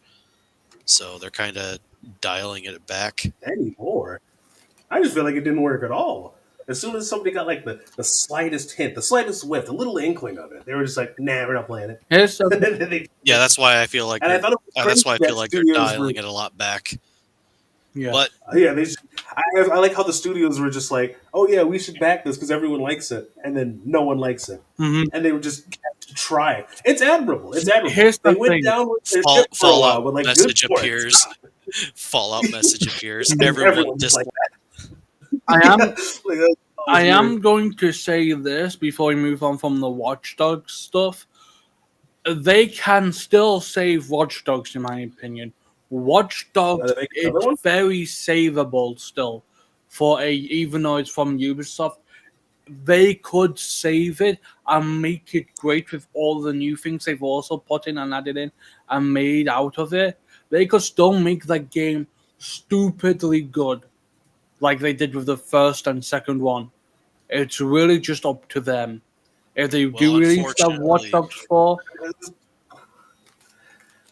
so they're kind of dialing it back. Anymore. I just feel like it didn't work at all. As soon as somebody got like the slightest hint, the slightest whiff, a little inkling of it, they were just like, "Nah, we're not playing it." Here's the Yeah, that's why I feel like And I thought it was that's crazy why I feel that like they're studios were dialing it a lot back. Yeah. But Yeah, I like how the studios were just like, oh yeah, we should back this because everyone likes it, and then no one likes it, Hmm. and they were just kept to try. It's admirable. It's admirable. Here's They the went thing. down with their ship for a Fallout while, but like, good message for it. appears. Fallout message appears. Mhm. Everyone Everyone just just like I am that. Like, that was I weird. am going to say this before we move on from the Watch Dogs stuff. They can still save Watch Dogs, in my opinion. Watch Are Dogs, they making another it's one? very savable still. Even though it's from Ubisoft, they could save it and make it great with all the new things they've also put in and added in and made out of it. They could still make that game stupidly good, like they did with the first and second one. It's really just up to them. If they well, do release the Watch unfortunately, Dogs 4,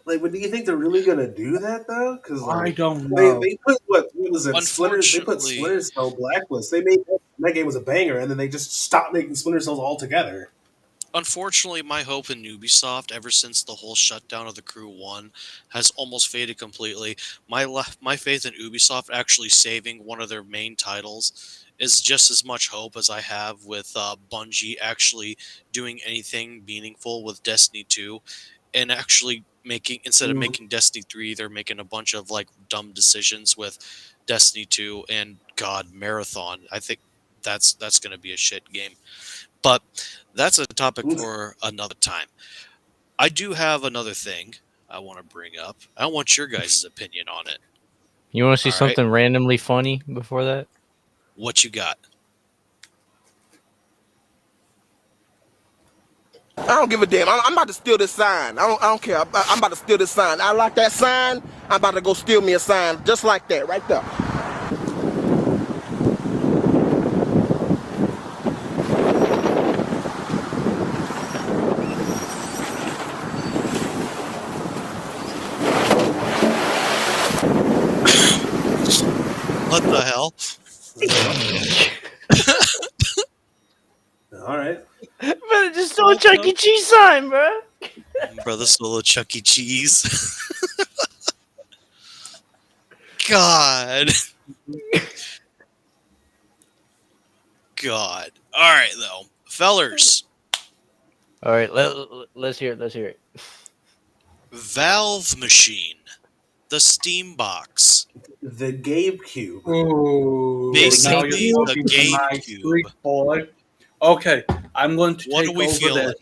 Like, but do you think they're really gonna do that though? Because I like don't they know. they put what was it Splinter? They put unfortunately, Splinter Cell Blacklist. They made that game was a banger, and then they just stopped making Splinter Cells altogether. unfortunately, my hope in Ubisoft, ever since the whole shutdown of the Crew One, has almost faded completely. My faith in Ubisoft actually saving one of their main titles is just as much hope as I have with Bungie actually doing anything meaningful with Destiny 2, and actually making, instead of Mm. making Destiny 3, they're making a bunch of like dumb decisions with Destiny 2 and God Marathon. I think that's going to be a shit game. But that's a topic for another time. I do have another thing I want to bring up. I want your guys' opinion on it. You want to see All right. something randomly funny before that? What you got? I don't give a damn. I'm about to steal this sign. I don't care. I'm about to steal this sign. I like that sign. I'm about to go steal me a sign just like that, right there. What the hell? All right. But just saw a Chuck E. Cheese sign, bro. Brother Solo Chuck E. Cheese. God. God. All right, though. Fellers, All right, let's hear it. Let's hear it. Valve Machine, the Steam Box, The GameCube. Ooh, now you're basically the talking to my GameCube. street boy. Okay, I'm going to What take are we over feeling? this.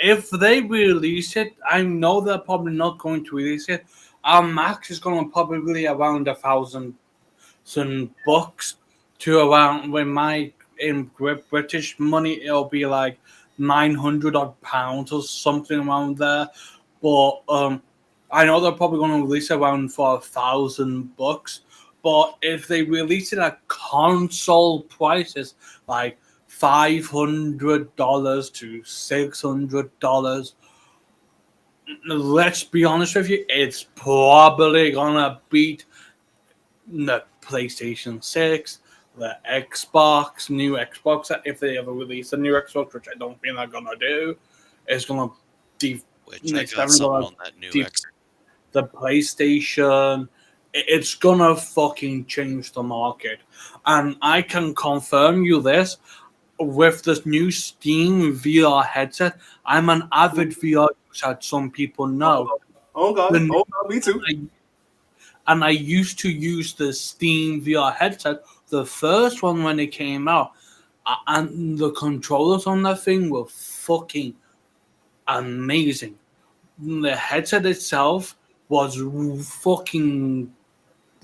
If they release it, I know they're probably not going to release it. Our max is going to probably around $1,000 to around, when my in British money it'll be like 900 odd pounds or something around there. But I know they're probably going to release it around for $1,000. But if they release it at console prices like $500 to $600, let's be honest with you, it's probably gonna beat the PlayStation 6, the Xbox, new Xbox, if they ever release a new Xbox, which I don't think they're gonna do. It's gonna Which I it's got definitely something gonna on that new de- X. the PlayStation. It's gonna fucking change the market, and I can confirm you this with this new Steam VR headset. I'm an avid VR user, as some people know. Oh The god. new Oh god. Me too. and I used to use the Steam VR headset, the first one when it came out, and the controllers on that thing were fucking amazing. The headset itself was fucking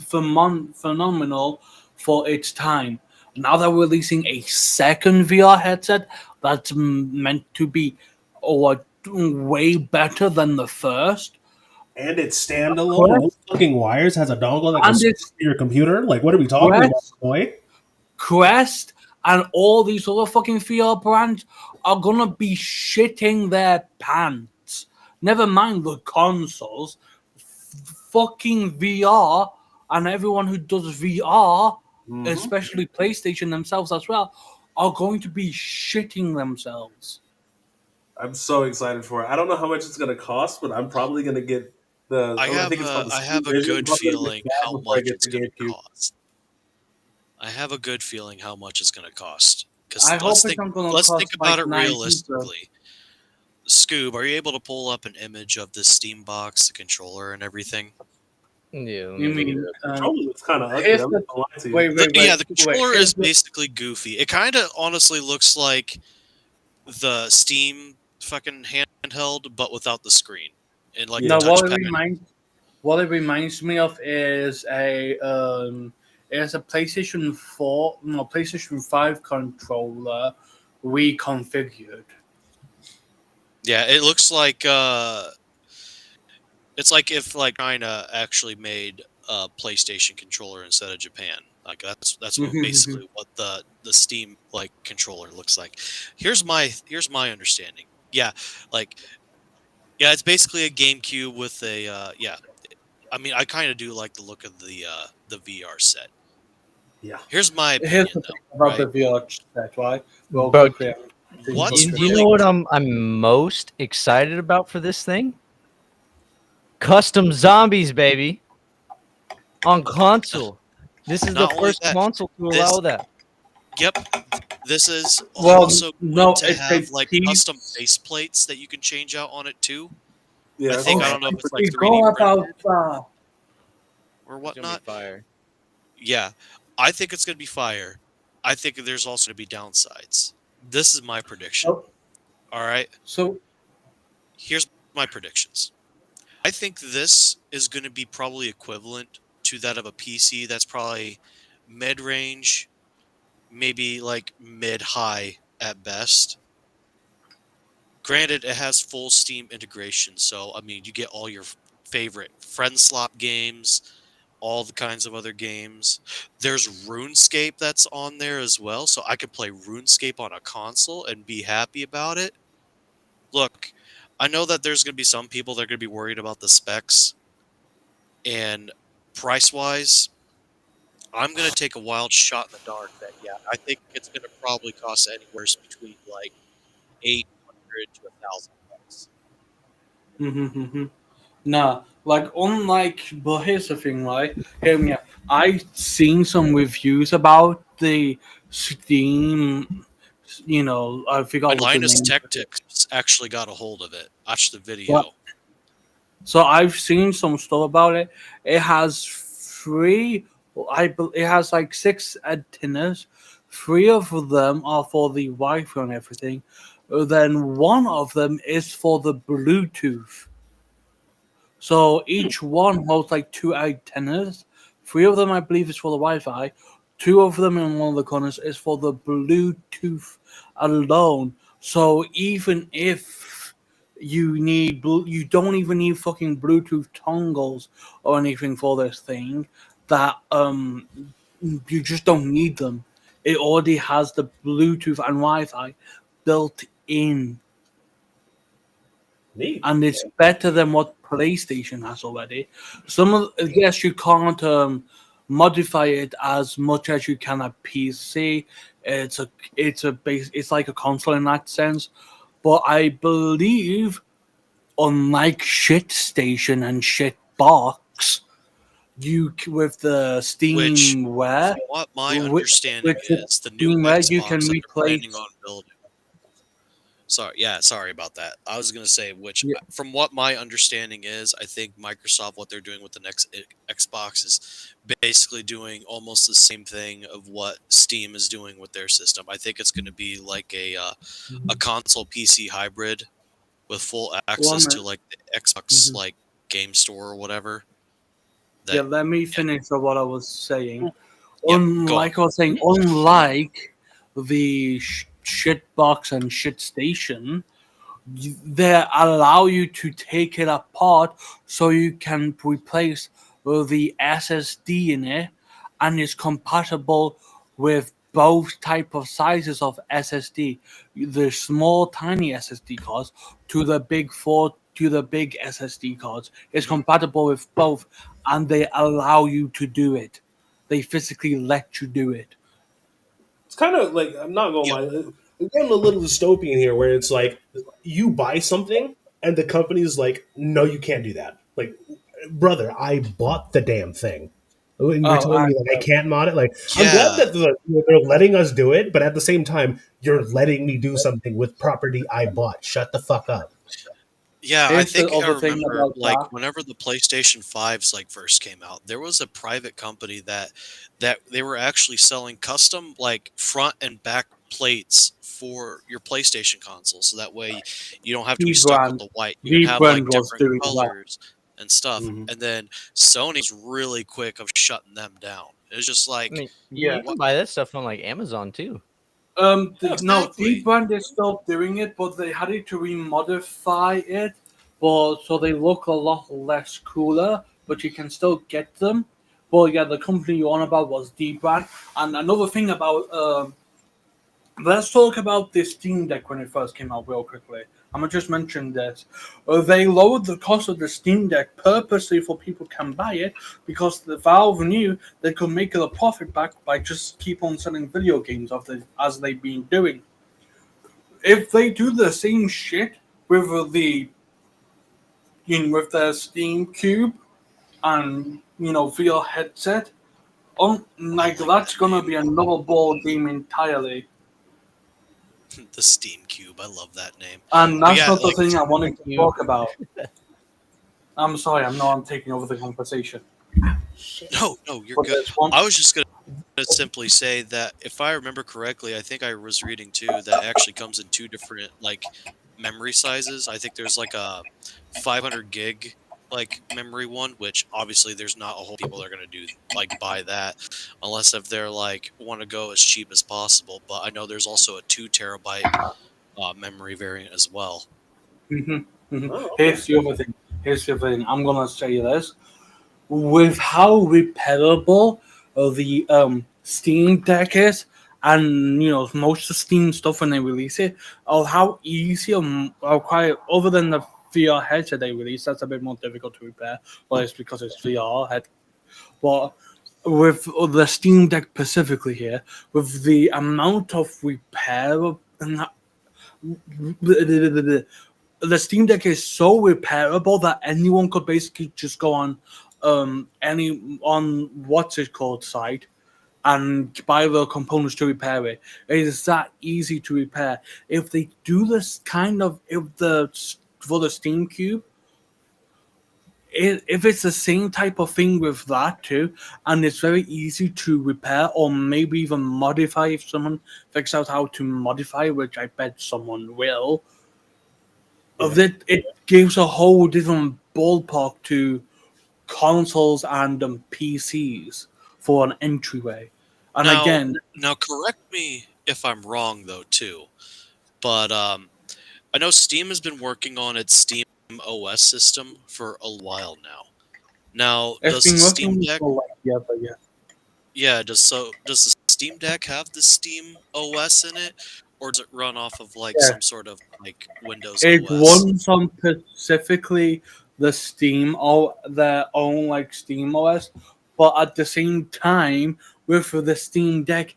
phenomenal for its time. Now they're releasing a second VR headset that's meant to be way better than the first. And it's standalone. No fucking wires. Has a dongle that And goes it's to your computer. Like, what are we talking about, Quest, boy? Quest, and all these other fucking VR brands are gonna be shitting their pants. Never mind the consoles, fucking VR, and everyone who does VR, Mm-hmm. especially PlayStation themselves as well, are going to be shitting themselves. I'm so excited for it. I don't know how much it's gonna cost, but I'm probably gonna get I think it's called the I Steam have a version. good Probably the feeling cab how before I much get it's the going to GameCube. cost. I have a good feeling how much it's going to cost. Because I hope it's not gonna let's think cost about like it 90. realistically. Scoob, are you able to pull up an image of the Steam box, the controller, and everything? Yeah, let You me look it mean up. Controller looks kind of ugly. here's I'm the not gonna lie to you. wait, wait, Yeah, wait, the wait. controller Here's is the basically goofy. It kind of honestly looks like the Steam fucking handheld, but without the screen and like the no. Yeah, touchpad. What it reminds me of is a PlayStation 4, no, PlayStation 5 controller reconfigured. Yeah, it looks like it's like if like China actually made a PlayStation controller instead of Japan. Like that's what basically what the Steam like controller looks like. Here's my understanding. Yeah, like yeah, it's basically a GameCube with a yeah. I mean, I kind of do like the look of the VR set. yeah. Here's my Here's opinion the thing though, about right? the VR set, right? Real But quickly. What's do you really know what I'm most excited about for this thing? Custom zombies, baby, on console. This is the not only first that, console to this allow that. yep, this is Well, also going no, to it's have a like custom piece. face plates that you can change out on it too. Yeah, I I saw Oh, don't that. know if it's like we 3D go printed about or It's gonna be whatnot. fire. Yeah, I think it's gonna be fire. I think there's also gonna be downsides. This is my prediction. oh, All right, so here's my predictions. I think this is going to be probably equivalent to that of a PC that's probably mid range, maybe like mid high at best. Granted, it has full Steam integration, so I mean, you get all your favorite friend slop games, all the kinds of other games. There's RuneScape that's on there as well, so I could play RuneScape on a console and be happy about it. Look, I know that there's going to be some people that are going to be worried about the specs and price wise. I'm going to take a wild shot in the dark that, yeah, I think it's going to probably cost anywhere between like 800 to $1,000. nah, like unlike, but here's the thing, right? Hear me out. I've seen some reviews about the Steam. I My forgot what the Linus name. Tech Tips actually got a hold of it. Watch the But video. so I've seen some stuff about it. It has three. It has like six antennas. Three of them are for the Wi-Fi and everything. Then one of them is for the Bluetooth. So each one holds like two antennas. Three of them, I believe, is for the Wi-Fi. Two of them in one of the corners is for the Bluetooth alone. So even if you don't even need fucking Bluetooth dongles or anything for this thing. That you just don't need them. It already has the Bluetooth and Wi-Fi built in, Neat. and it's better than what PlayStation has already. Some of yes, you can't modify it as much as you can a PC. It's like a console in that sense, but I believe unlike Shit Station and Shit Box, with the Which, Steamware, from what my with, understanding with the is, the new Steamware, you can Xbox that they're planning replace. on building. Sorry, yeah, sorry about that. I was gonna say, which, Yeah, from what my understanding is, I think Microsoft, what they're doing with the next Xbox is basically doing almost the same thing of what Steam is doing with their system. I think it's going to be like a console PC hybrid with full access one to minute. like the Xbox like game store or whatever. Yeah, That let me yeah, finish with what I was saying. yep. Go on. Unlike I was saying, unlike the shitbox and shit station, they allow you to take it apart so you can replace the SSD in it, and it's compatible with both type of sizes of SSD, the small tiny SSD cards to the big SSD cards. It's Mhm. compatible with both, and they allow you to do it. They physically let you do it. It's kind of like, I'm not gonna Yep. lie, we're getting a little dystopian here, where it's like you buy something and the company's like, no, you can't do that. Like, brother, I bought the damn thing. And you're Oh, telling me that I can't mod it? Like, I'm glad Yeah, that they're letting us do it, but at the same time, you're letting me do something with property I bought. Shut the fuck up. yeah. I here's the think I other thing remember about like that. whenever the PlayStation 5s like first came out, there was a private company that they were actually selling custom like front and back plates for your PlayStation console, so that way you don't have to be stuck with V-Brand, the white. You can have V-Brand like was different doing that. colors and stuff. Mhm. And then Sony's really quick of shutting them down. It's just I like mean, Yeah. you can buy that stuff on like Amazon too. No, exactly. V-Brand is still doing it, but they had to remodify it, but so they look a lot less cooler, but you can still get them. But yeah, the company you're on about was D-Brand. And another thing about let's talk about the Steam Deck when it first came out real quickly. I'm gonna just mention this. They lowered the cost of the Steam Deck purposely for people can buy it because the Valve knew they could make a profit back by just keep on selling video games as they've been doing. If they do the same shit with with the Steam Cube and VR headset, I like like that's that gonna name. be another ball game entirely. The Steam Cube. I love that name. And But that's yeah, not the like thing I wanted to You talk about. I'm sorry, I'm taking over the conversation. no, you're But good. there's one. I was just gonna simply say that if I remember correctly, I think I was reading too that it actually comes in two different like memory sizes. I think there's like a 500 gig like memory one, which obviously there's not a whole people that are gonna do like buy that unless if they're like want to go as cheap as possible. But I know there's also a 2 terabyte memory variant as well. Mhm, mhm. Oh, okay. Here's the other thing. Here's the other thing. I'm gonna say this. With how repairable the Steam Deck is, and most of Steam stuff when they release it, or how easy or quite other than the VR headset they release, that's a bit more difficult to repair. But it's because it's VR head. But with the Steam Deck specifically here, with the amount of repair and the Steam Deck is so repairable that anyone could basically just go on what's it called site and buy the components to repair it. It is that easy to repair. If they do this kind of for the Steam Cube, if it's the same type of thing with that too, and it's very easy to repair or maybe even modify if someone figures out how to modify, which I bet someone will, Yeah. that it gives a whole different ballpark to consoles and PCs for an entryway. And Now, again, now correct me if I'm wrong though too, but I know Steam has been working on its Steam OS system for a while now. Now, it's does the been Steam working Deck, for like but yeah. yeah, does the Steam Deck have the Steam OS in it, or does it run off of like Yeah. some sort of like Windows It OS? runs on specifically the Steam or their own like Steam OS, but at the same time, with the Steam Deck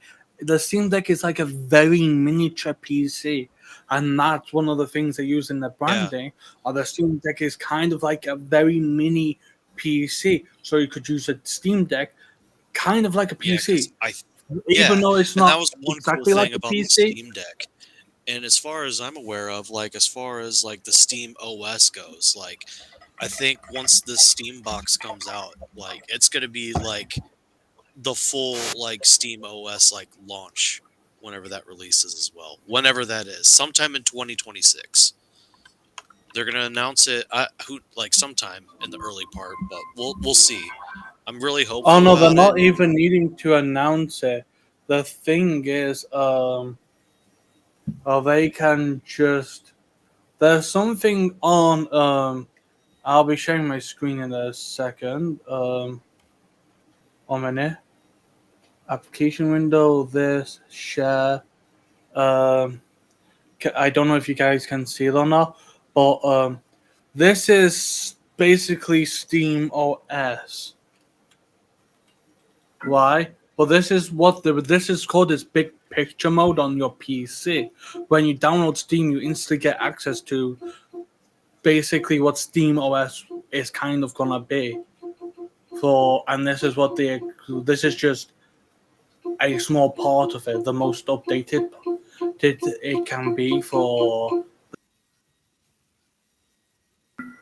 is like a very miniature PC, and that's one of the things they use in the Yeah, branding. Or the Steam Deck is kind of like a very mini PC, so you could use a Steam Deck kind of like a yeah, because PC, I even yeah, though it's and that not was one cool exactly like thing a about the PC. Steam Deck. And as far as I'm aware of, like as far as like the Steam OS goes, like I think once the Steam box comes out, like it's gonna be like the full like Steam OS like launch whenever that releases as well. Whenever that is, sometime in 2026. They're gonna announce it. Who like sometime in the early part, but we'll see. I'm really Oh hopeful no, they're about it. not even needing to announce it. The thing is, they can just. There's something on. I'll be sharing my screen in a second. 1 minute. Application window. This share. Um, I don't know if you guys can see it or not, but this is basically Steam OS. Why? But this is called this big picture mode on your PC. When you download Steam, you instantly get access to basically what Steam OS is kind of gonna be. And this is this is just a small part of it, the most updated it can be for.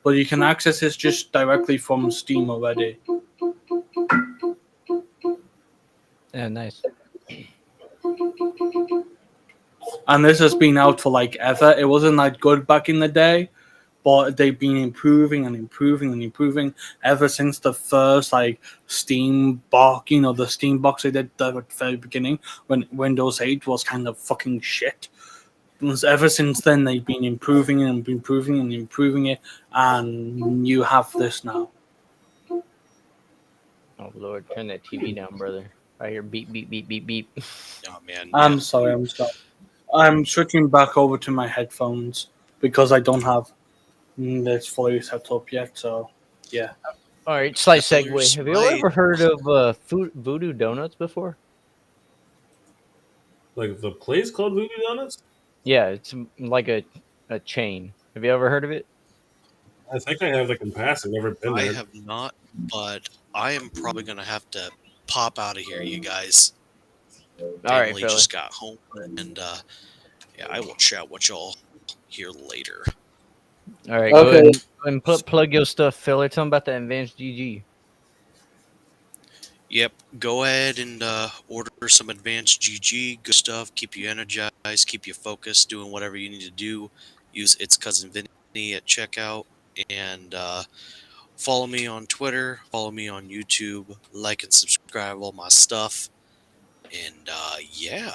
But you can access this just directly from Steam already. Yeah, nice. And this has been out for like ever. It wasn't that good back in the day, but they've been improving and improving and improving ever since the first like Steam box. The Steam box they did at the very beginning when Windows 8 was kind of fucking shit. Ever since then, they've been improving and improving and improving it, and you have this now. Oh Lord, turn that TV down, brother. I hear beep beep beep beep beep. Oh man, yeah. I'm sorry. I'm switching back over to my headphones because I don't have this fully set up yet. So, yeah. All right, slight segue. Fellers, Have you ever heard of Voodoo Donuts before? Like the place called Voodoo Donuts? Yeah, it's like a chain. Have you ever heard of it? I think I have like in passing, never been I there. have not, but I am probably gonna have to pop out of here, you guys. All right, Family fella. just got home, and yeah, I will chat with y'all here later. All right, Okay. go ahead and plug your stuff, fella. Tell them about the Advanced GG. Yep, go ahead and order some advanced GG. Good stuff. Keep you energized. Keep you focused. Doing whatever you need to do. Use its cousin Vinny at checkout, and follow me on Twitter. Follow me on YouTube. Like and subscribe all my stuff. And yeah,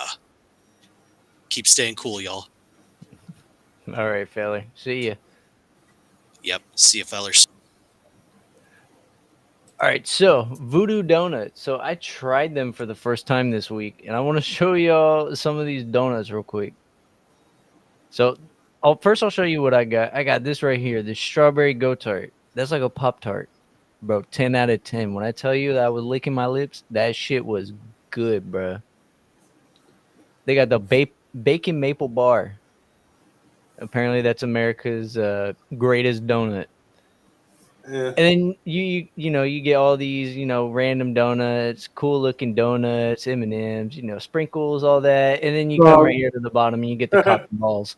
keep staying cool, y'all. All right, fella. See ya. Yep. See you, fellers. All right, so Voodoo Donuts. So I tried them for the first time this week, and I want to show y'all some of these donuts real quick. So, I'll show you what I got. I got this right here, the strawberry go tart. That's like a Pop Tart, bro. 10 out of 10. When I tell you that I was licking my lips, that shit was good, bro. They got the bacon maple bar. Apparently, that's America's greatest donut. Yeah. And then you get all these random donuts, cool looking donuts, M&Ms, sprinkles, all that, and then you come right here to the bottom and you get the cotton balls.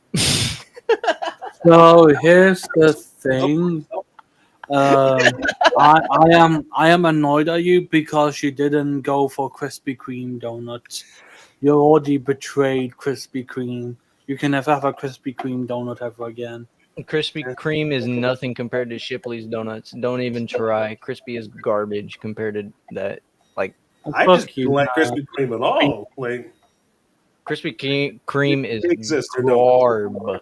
So here's the thing. I am annoyed at you because you didn't go for Krispy Kreme donuts. You already betrayed Krispy Kreme. You can never have a Krispy Kreme donut ever again. Krispy Kreme is nothing compared to Shipley's donuts. Don't even try. Crispy is garbage compared to that. Like I Fuck just you, don't like man. Krispy Kreme at all. Like Krispy Kreme is they exist or don't. garb.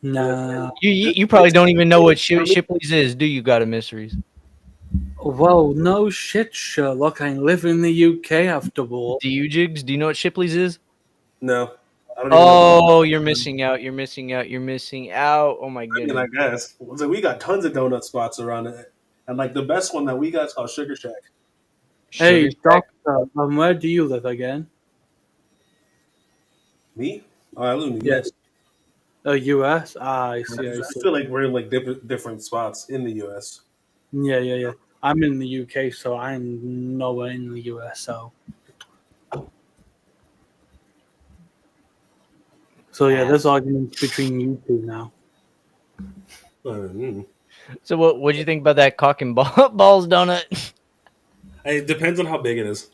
Nah. You probably don't even know what Shipley's is, do you? Got a mysteries? Well, no shit, Sherlock. I live in the UK after all. Do you, Jigs? Do you know what Shipley's is? No. I don't even know. Oh, you're missing out. You're missing out. You're missing out. Oh my I mean, I goodness. guess. So we got tons of donut spots around it. And like the best one that we got is called Sugar Shack. Hey, Sugar Shack? doctor, where do you live again? Me? Oh, I live in the Yeah. US. US? Ah, I see, I I see. feel like we're in like different spots in the US. Yeah. I'm in the UK, so I'm nowhere in the US, so. So yeah, there's arguments between you two now. So what do you think about that cock and balls donut? It depends on how big it is.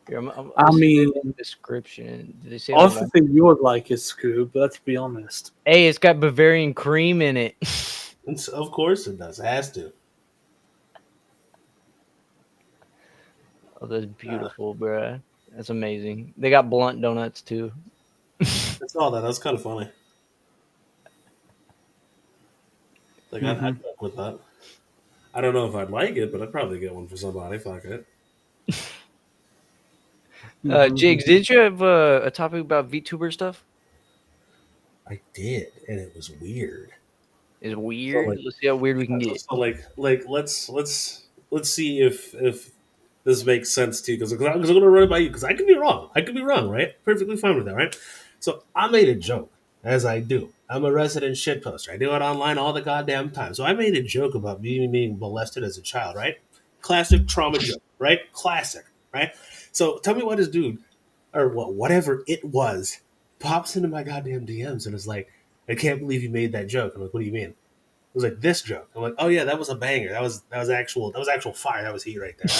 Here, I'm I mean, in the description. Did they say it on that? obviously you would like it, Scoob, but let's be honest. Hey, it's got Bavarian cream in it. Of course it does. It has to. Oh, that's beautiful, bruh. That's amazing. They got blunt donuts too. That's all that. That's kind of funny. Like I'd fuck with that. I don't know if I'd like it, but I'd probably get one for somebody. Fuck it. Jigs, did you have a topic about VTuber stuff? I did, and it was weird. It's weird. like- Let's see how weird we can get. So let's see if this makes sense to you because I'm gonna run it by you because I could be wrong. I could be wrong, right? Perfectly fine with that, right? So I made a joke as I do. I'm a resident shitposter. I do it online all the goddamn time. So I made a joke about me being molested as a child, right? Classic trauma joke, right? Classic, right? So tell me what this dude, or whatever it was, pops into my goddamn DMs and is like, I can't believe you made that joke. I'm like, what do you mean? It was like this joke. I'm like, oh yeah, that was a banger. That was actual fire. That was heat right there.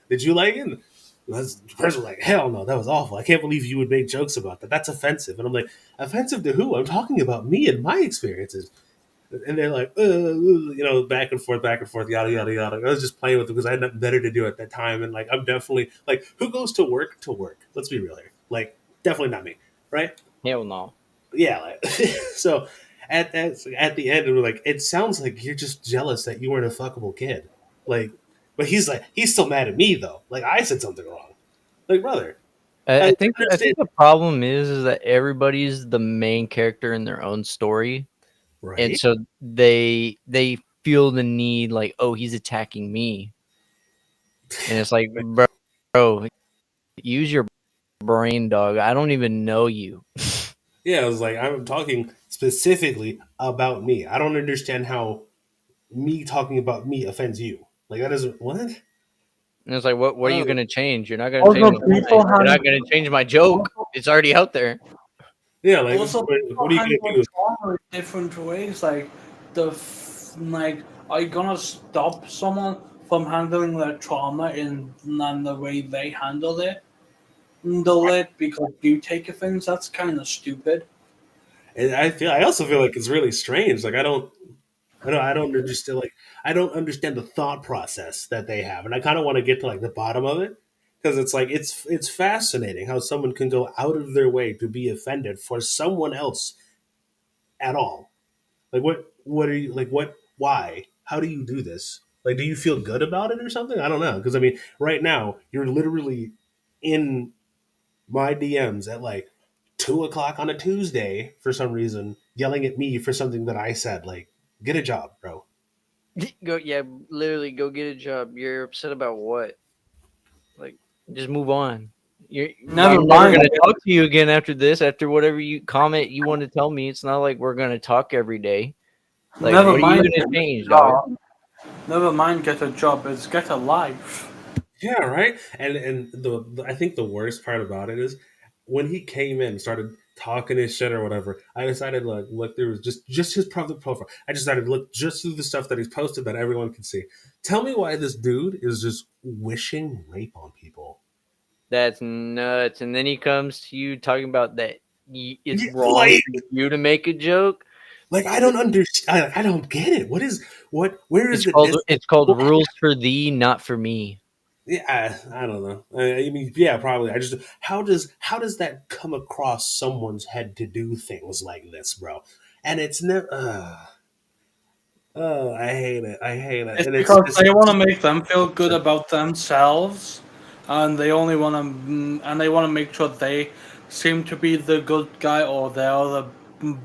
Did you like it? The person was like, hell no, that was awful. I can't believe you would make jokes about that. That's offensive. And I'm like, offensive to who? I'm talking about me and my experiences. And they're like, back and forth, yada, yada, yada. I was just playing with it because I had nothing better to do at that time. And like, I'm definitely like, who goes to work to work? Let's be real here. Like, definitely not me, right? Hell no. Yeah. Like, so at the end, it was like, it sounds like you're just jealous that you weren't a fuckable kid. Like, but he's like, he's still mad at me though. Like, I said something wrong. Like, brother, I I think I understand. think the problem is that everybody's the main character in their own story, and Right? so they feel the need like, oh, he's attacking me, and it's like, bro, use your brain, dog. I don't even know you. Yeah, I was like, I'm talking specifically about me. I don't understand how me talking about me offends you. Like, that doesn't, what? And it's like, what are you Oh, gonna change? You're not gonna change Also, my people mind. You're not hand gonna change my joke. also, It's already out there. yeah, like, also what people are you going to handle do? trauma in different ways. Like like, are you gonna stop someone from handling their trauma in the way they handle it because you take offense? That's kind of stupid. And I also feel like it's really strange. Like, I don't understand, like, I don't understand the thought process that they have. And I kind of want to get to, like, the bottom of it. Because it's like, it's fascinating how someone can go out of their way to be offended for someone else at all. Like, what are you like? What? Why? How do you do this? Like, do you feel good about it or something? I don't know. Because I mean, right now you're literally in my DMs at like 2 o'clock on a Tuesday for some reason, yelling at me for something that I said. Like, get a job, bro. Go, yeah, literally, go get a job. You're upset about what? Like, just move on. Never I'm never mind. gonna talk to you again after this. After whatever you comment you want to tell me, it's not like we're gonna talk every day. Like, Never what are you mind. gonna Get change, a dog? job. Never mind. Get a job. It's get a life. Yeah, right. And I think the worst part about it is when he came in, started talking his shit or whatever. I decided to like look through just his public profile. I just decided to look just through the stuff that he's posted that everyone can see. Tell me why this dude is just wishing rape on people. That's nuts. And then he comes to you talking about that it's Yeah, wrong for you to make a joke. I don't understand. I don't get it. What is what? Where is It's the called dis? it's called rules for thee, not for me. Yeah, I don't know. I mean, yeah, probably. I just how does that come across someone's head to do things like this, bro? And it's never. I hate it. I hate it. It's And it's because just they want to make them feel good about themselves, and they only want to make sure they seem to be the good guy or they're the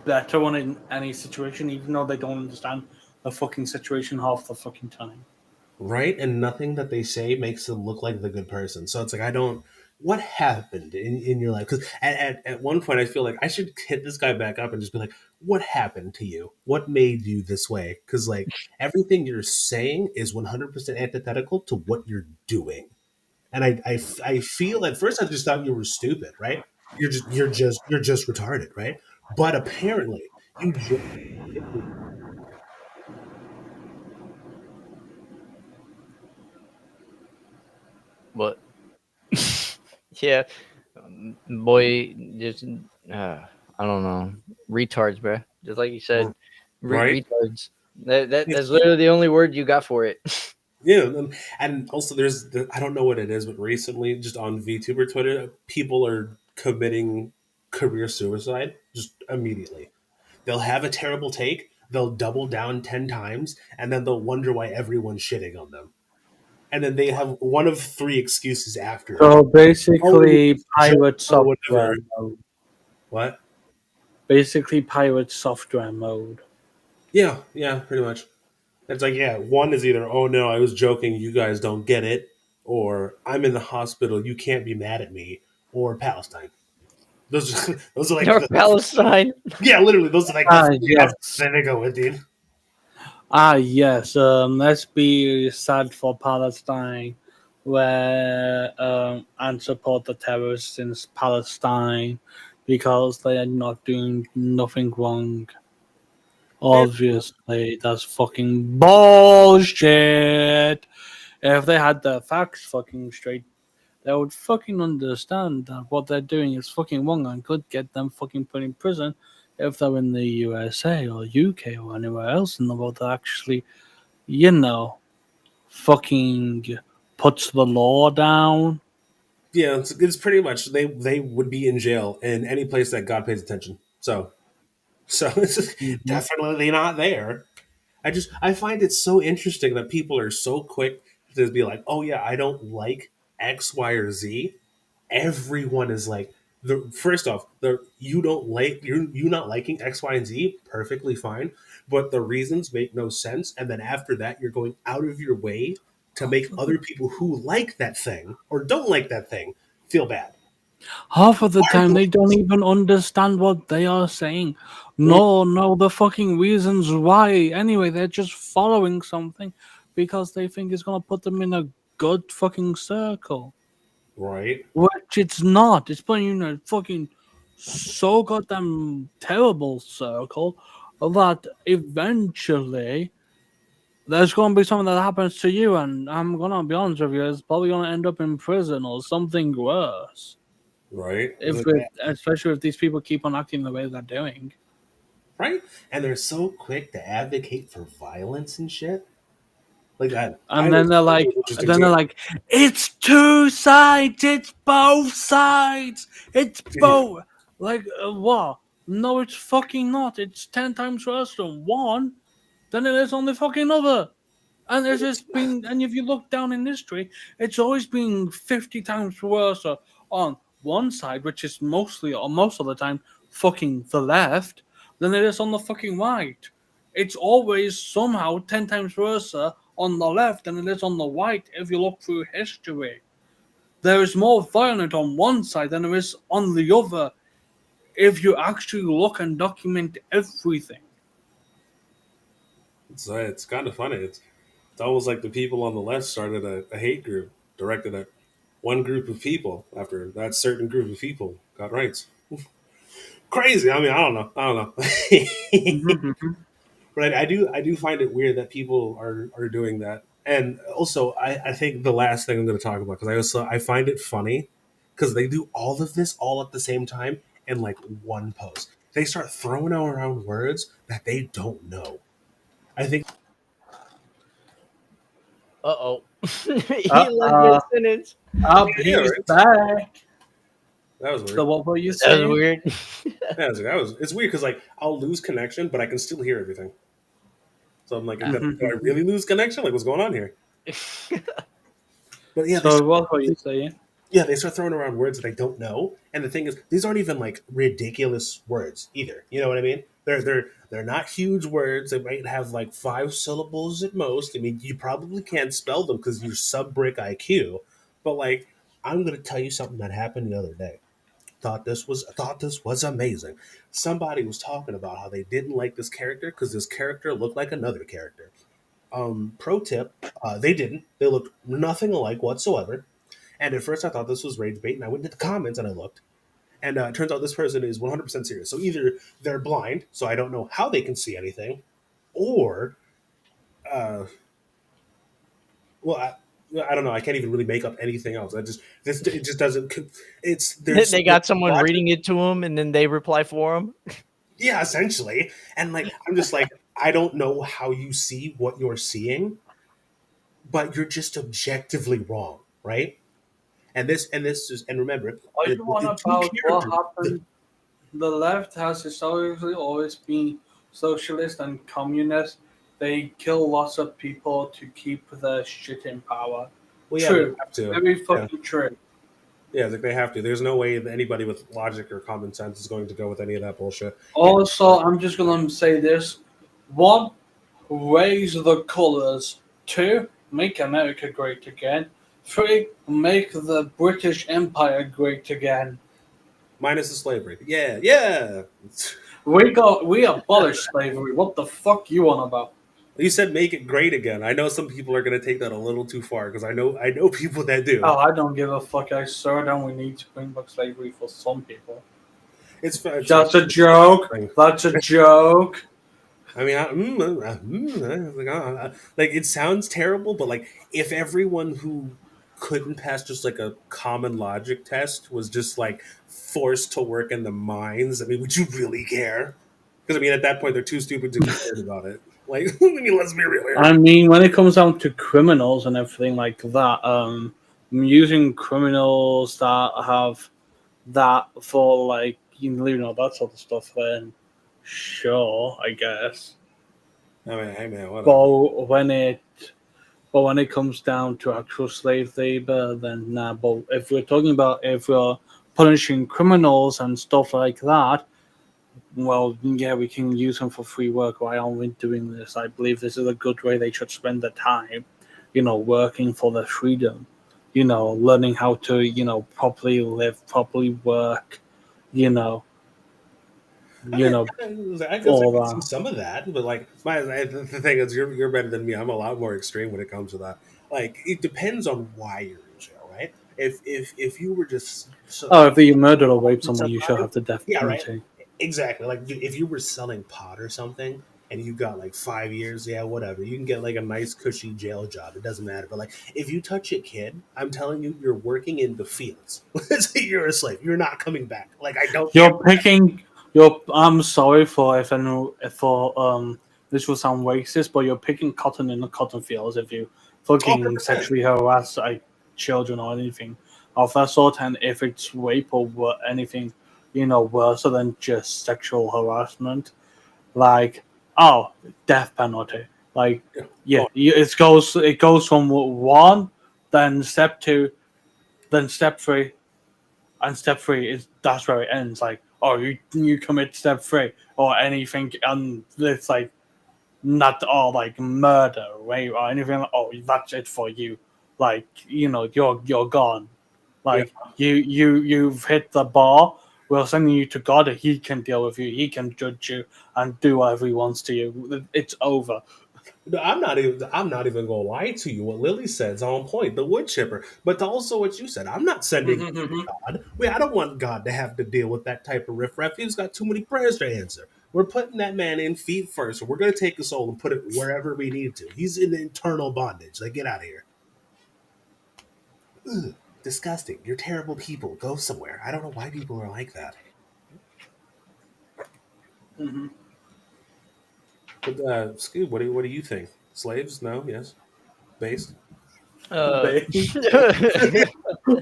better one in any situation, even though they don't understand the fucking situation half the fucking time. right, and nothing that they say makes them look like the good person. So it's like I don't. What happened in your life? Because at one point I feel like I should hit this guy back up and just be like, "What happened to you? What made you this way?" Because like everything you're saying is 100% antithetical to what you're doing. And I feel at first I just thought you were stupid, right? You're just retarded, right? But apparently you just But yeah, boy, just I don't know, retards, bro. Just like you said, right. retards. That's literally the only word you got for it. Yeah, and also I don't know what it is, but recently just on VTuber Twitter, people are committing career suicide just immediately. They'll have a terrible take, they'll double down 10 times, and then they'll wonder why everyone's shitting on them. And then they have one of three excuses after it. So Oh, basically, joke pirate or software whatever. mode. What? Basically, pirate software mode. Yeah, yeah, pretty much. It's like, yeah, one is either, oh no, I was joking, you guys don't get it, or I'm in the hospital, you can't be mad at me, or Palestine. Those are like North Palestine. yeah, literally those are like Ah, the yes. outfits they go with, dude. Ah, yes. Let's be sad for Palestine, where and support the terrorists in Palestine because they are not doing nothing wrong. Yeah, Obviously, that's fucking bullshit. If they had the facts fucking straight, they would fucking understand that what they're doing is fucking wrong and could get them fucking put in prison if they're in the USA or UK or anywhere else in the world that actually, you know, fucking puts the law down. yeah, it's pretty much they would be in jail in any place that God pays attention. So it's just Mhm. definitely not there. I find it so interesting that people are so quick to be like, oh yeah, I don't like X, Y, or Z. Everyone is like the first off, the you don't like you not liking X, Y, and Z, perfectly fine. But the reasons make no sense. And then after that, you're going out of your way to make other people who like that thing or don't like that thing feel bad. Half of the Why are time, you they don't even understand what they are saying. No, no, the fucking reasons why. Anyway, they're just following something because they think it's gonna put them in a good fucking circle. right? Which it's not. It's putting you in a fucking so goddamn terrible circle that eventually there's gonna be something that happens to you, and I'm gonna be honest with you, it's probably gonna end up in prison or something worse. Right? If it, especially if these people keep on acting the way they're doing. Right? And they're so quick to advocate for violence and shit. Like that. I And was then they're it like, was interesting too. it's two sides, it's both sides, it's Yeah. both. Like, what? No, it's fucking not. It's 10 times worse than one than it is on the fucking other. And there's just been, and if you look down in history, it's always been 50 times worse on one side, which is mostly, or most of the time, fucking the left, than it is on the fucking right. It's always somehow 10 times worse on the left than it is on the right if you look through history. There is more violent on one side than there is on the other if you actually look and document everything. It's kind of funny. It's almost like the people on the left started a hate group directed at one group of people after that certain group of people got rights. Crazy. I mean, I don't know. I don't know. But I do find it weird that people are doing that. And also, I think the last thing I'm going to talk about because I find it funny because they do all of this all at the same time in like one post. They start throwing around words that they don't know. I think Uh oh. He let Uh, me sentence. Up, yeah, he's right. back. That was So weird. what were you That was saying? weird. Yeah, it's weird because like I'll lose connection, but I can still hear everything. So I'm like, did I really lose connection? Like, what's going on here? But yeah, So what were you saying? they start throwing around words that I don't know. And the thing is, these aren't even like ridiculous words either. You know what I mean? They're not huge words. They might have like 5 syllables at most. I mean, you probably can't spell them because you're sub brick IQ. But like, I'm gonna tell you something that happened the other day. Thought this was amazing. Somebody was talking about how they didn't like this character because this character looked like another character. Pro tip: they didn't. They looked nothing alike whatsoever. And at first, I thought this was rage bait, and I went to the comments and I looked, and it turns out this person is 100% serious. So either they're blind, so I don't know how they can see anything, or uh, well, I don't know. I can't even really make up anything else. It just doesn't. They There's got someone logic. reading it to him, and then they reply for him. Yeah, essentially. And like, I'm just like, I don't know how you see what you're seeing, but you're just objectively wrong, right? And this is and remember Are the, you on the two about what characters. happened? The left has historically always been socialist and communist. They kill lots of people to keep their shit in power. Well, yeah, they True. have to. Very Yeah, fucking true. yeah, like they have to. There's no way that anybody with logic or common sense is going to go with any of that bullshit. Also, I'm just gonna say this. One, raise the colors. Two, make America great again. Three, make the British Empire great again. minus the slavery. Yeah, yeah. We abolished slavery. What the fuck you on about? You said make it great again. I know some people are going to take that a little too far because I know people that do. Oh, I don't give a fuck. I swear down we need to bring back slavery for some people. It's That's a joke. That's a joke. I mean, like it sounds terrible, but like if everyone who couldn't pass just like a common logic test was just like forced to work in the mines, I mean, would you really care? Because I mean, at that point, they're too stupid to care about it. Like, I mean, let's be real here. I mean, when it comes down to criminals and everything like that, using criminals that have that for like that sort of stuff, then sure, I guess. I mean, hey man, whatever. But when it comes down to actual slave labor, then nah. But if we're talking about if we're punishing criminals and stuff like that, well, yeah, we can use them for free work. Why aren't we doing this? I believe this is a good way they should spend their time, working for their freedom, learning how to, properly live, properly work, you know, I you mean, know, I guess I all can see that. some of that, but like the thing is, you're better than me. I'm a lot more extreme when it comes to that. Like, it depends on why you're in jail, right? If you were just Oh, if you murder or rape someone, you should somebody, have the death yeah, right. penalty. Exactly. Like if you were selling pot or something and you got like 5 years, yeah, whatever. You can get like a nice cushy jail job. It doesn't matter. But like if you touch a kid, I'm telling you, you're working in the fields. You're a slave. You're not coming back. Like I don't care. You're picking. You're. I'm sorry for if I know for this will sound racist, but you're picking cotton in the cotton fields if you Oh, fucking 100%. sexually harass like children or anything of that sort, and if it's rape or anything, worse than just sexual harassment, like death penalty. Like Yeah. yeah, Oh, it goes from one, then step two, then step three, and step three is that's where it ends. Like, oh, you commit step three or anything, and it's like not all like murder, right, or anything. Like, oh, that's it for you. Like, you're gone. yeah. Like you've hit the bar. We're sending you to God. He can deal with you. He can judge you and do whatever he wants to you. It's over. No, I'm not even gonna lie to you. What Lily said's on point, the wood chipper. But also what you said, I'm not sending God. I don't want God to have to deal with that type of riffraff. He's got too many prayers to answer. We're putting that man in feet first. We're gonna take his soul and put it wherever we need to. He's in internal bondage. Like, get out of here. Ugh, disgusting. You're terrible people. Go somewhere. I don't know why people are like that. Mhm. But Scoob, what do you think? Slaves? No. Yes. Based. Uh, They